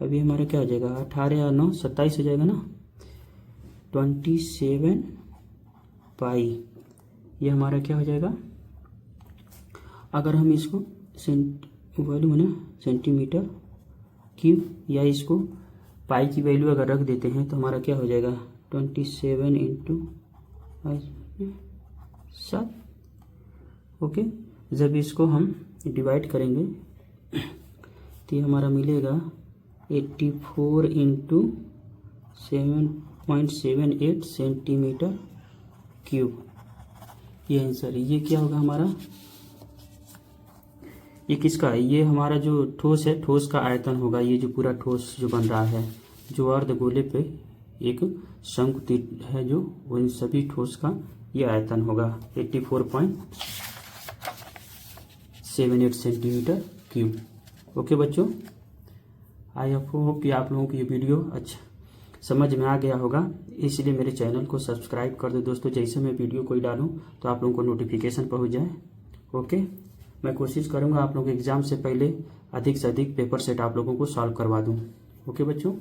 अभी हमारा क्या हो जाएगा, 18 और 9 27 हो जाएगा ना, 27 पाई। ये हमारा क्या हो जाएगा, अगर हम इसको वैल्यू है ना सेंटीमीटर क्यूब या इसको पाई की वैल्यू अगर रख देते हैं तो हमारा क्या हो जाएगा 27 इंटू 7। ओके, जब इसको हम डिवाइड करेंगे तो ये हमारा मिलेगा 84 इंटू 7.78 सेंटीमीटर क्यूब। ये आंसर है। ये क्या होगा हमारा, ये किसका है, ये हमारा जो ठोस है, ठोस का आयतन होगा। ये जो पूरा ठोस जो बन रहा है, जो अर्धगोले पे एक शंकु है जो, उन सभी ठोस का ये आयतन होगा 84.78 सेंटीमीटर क्यूब। ओके बच्चों, आई होप कि आप लोगों को ये वीडियो अच्छा समझ में आ गया होगा, इसलिए मेरे चैनल को सब्सक्राइब कर दो दोस्तों। जैसे मैं वीडियो कोई डालूं तो आप लोगों को नोटिफिकेशन पहुंच जाए। ओके, मैं कोशिश करूंगा आप लोगों के एग्ज़ाम से पहले अधिक से अधिक पेपर सेट आप लोगों को सॉल्व करवा दूं। ओके बच्चों।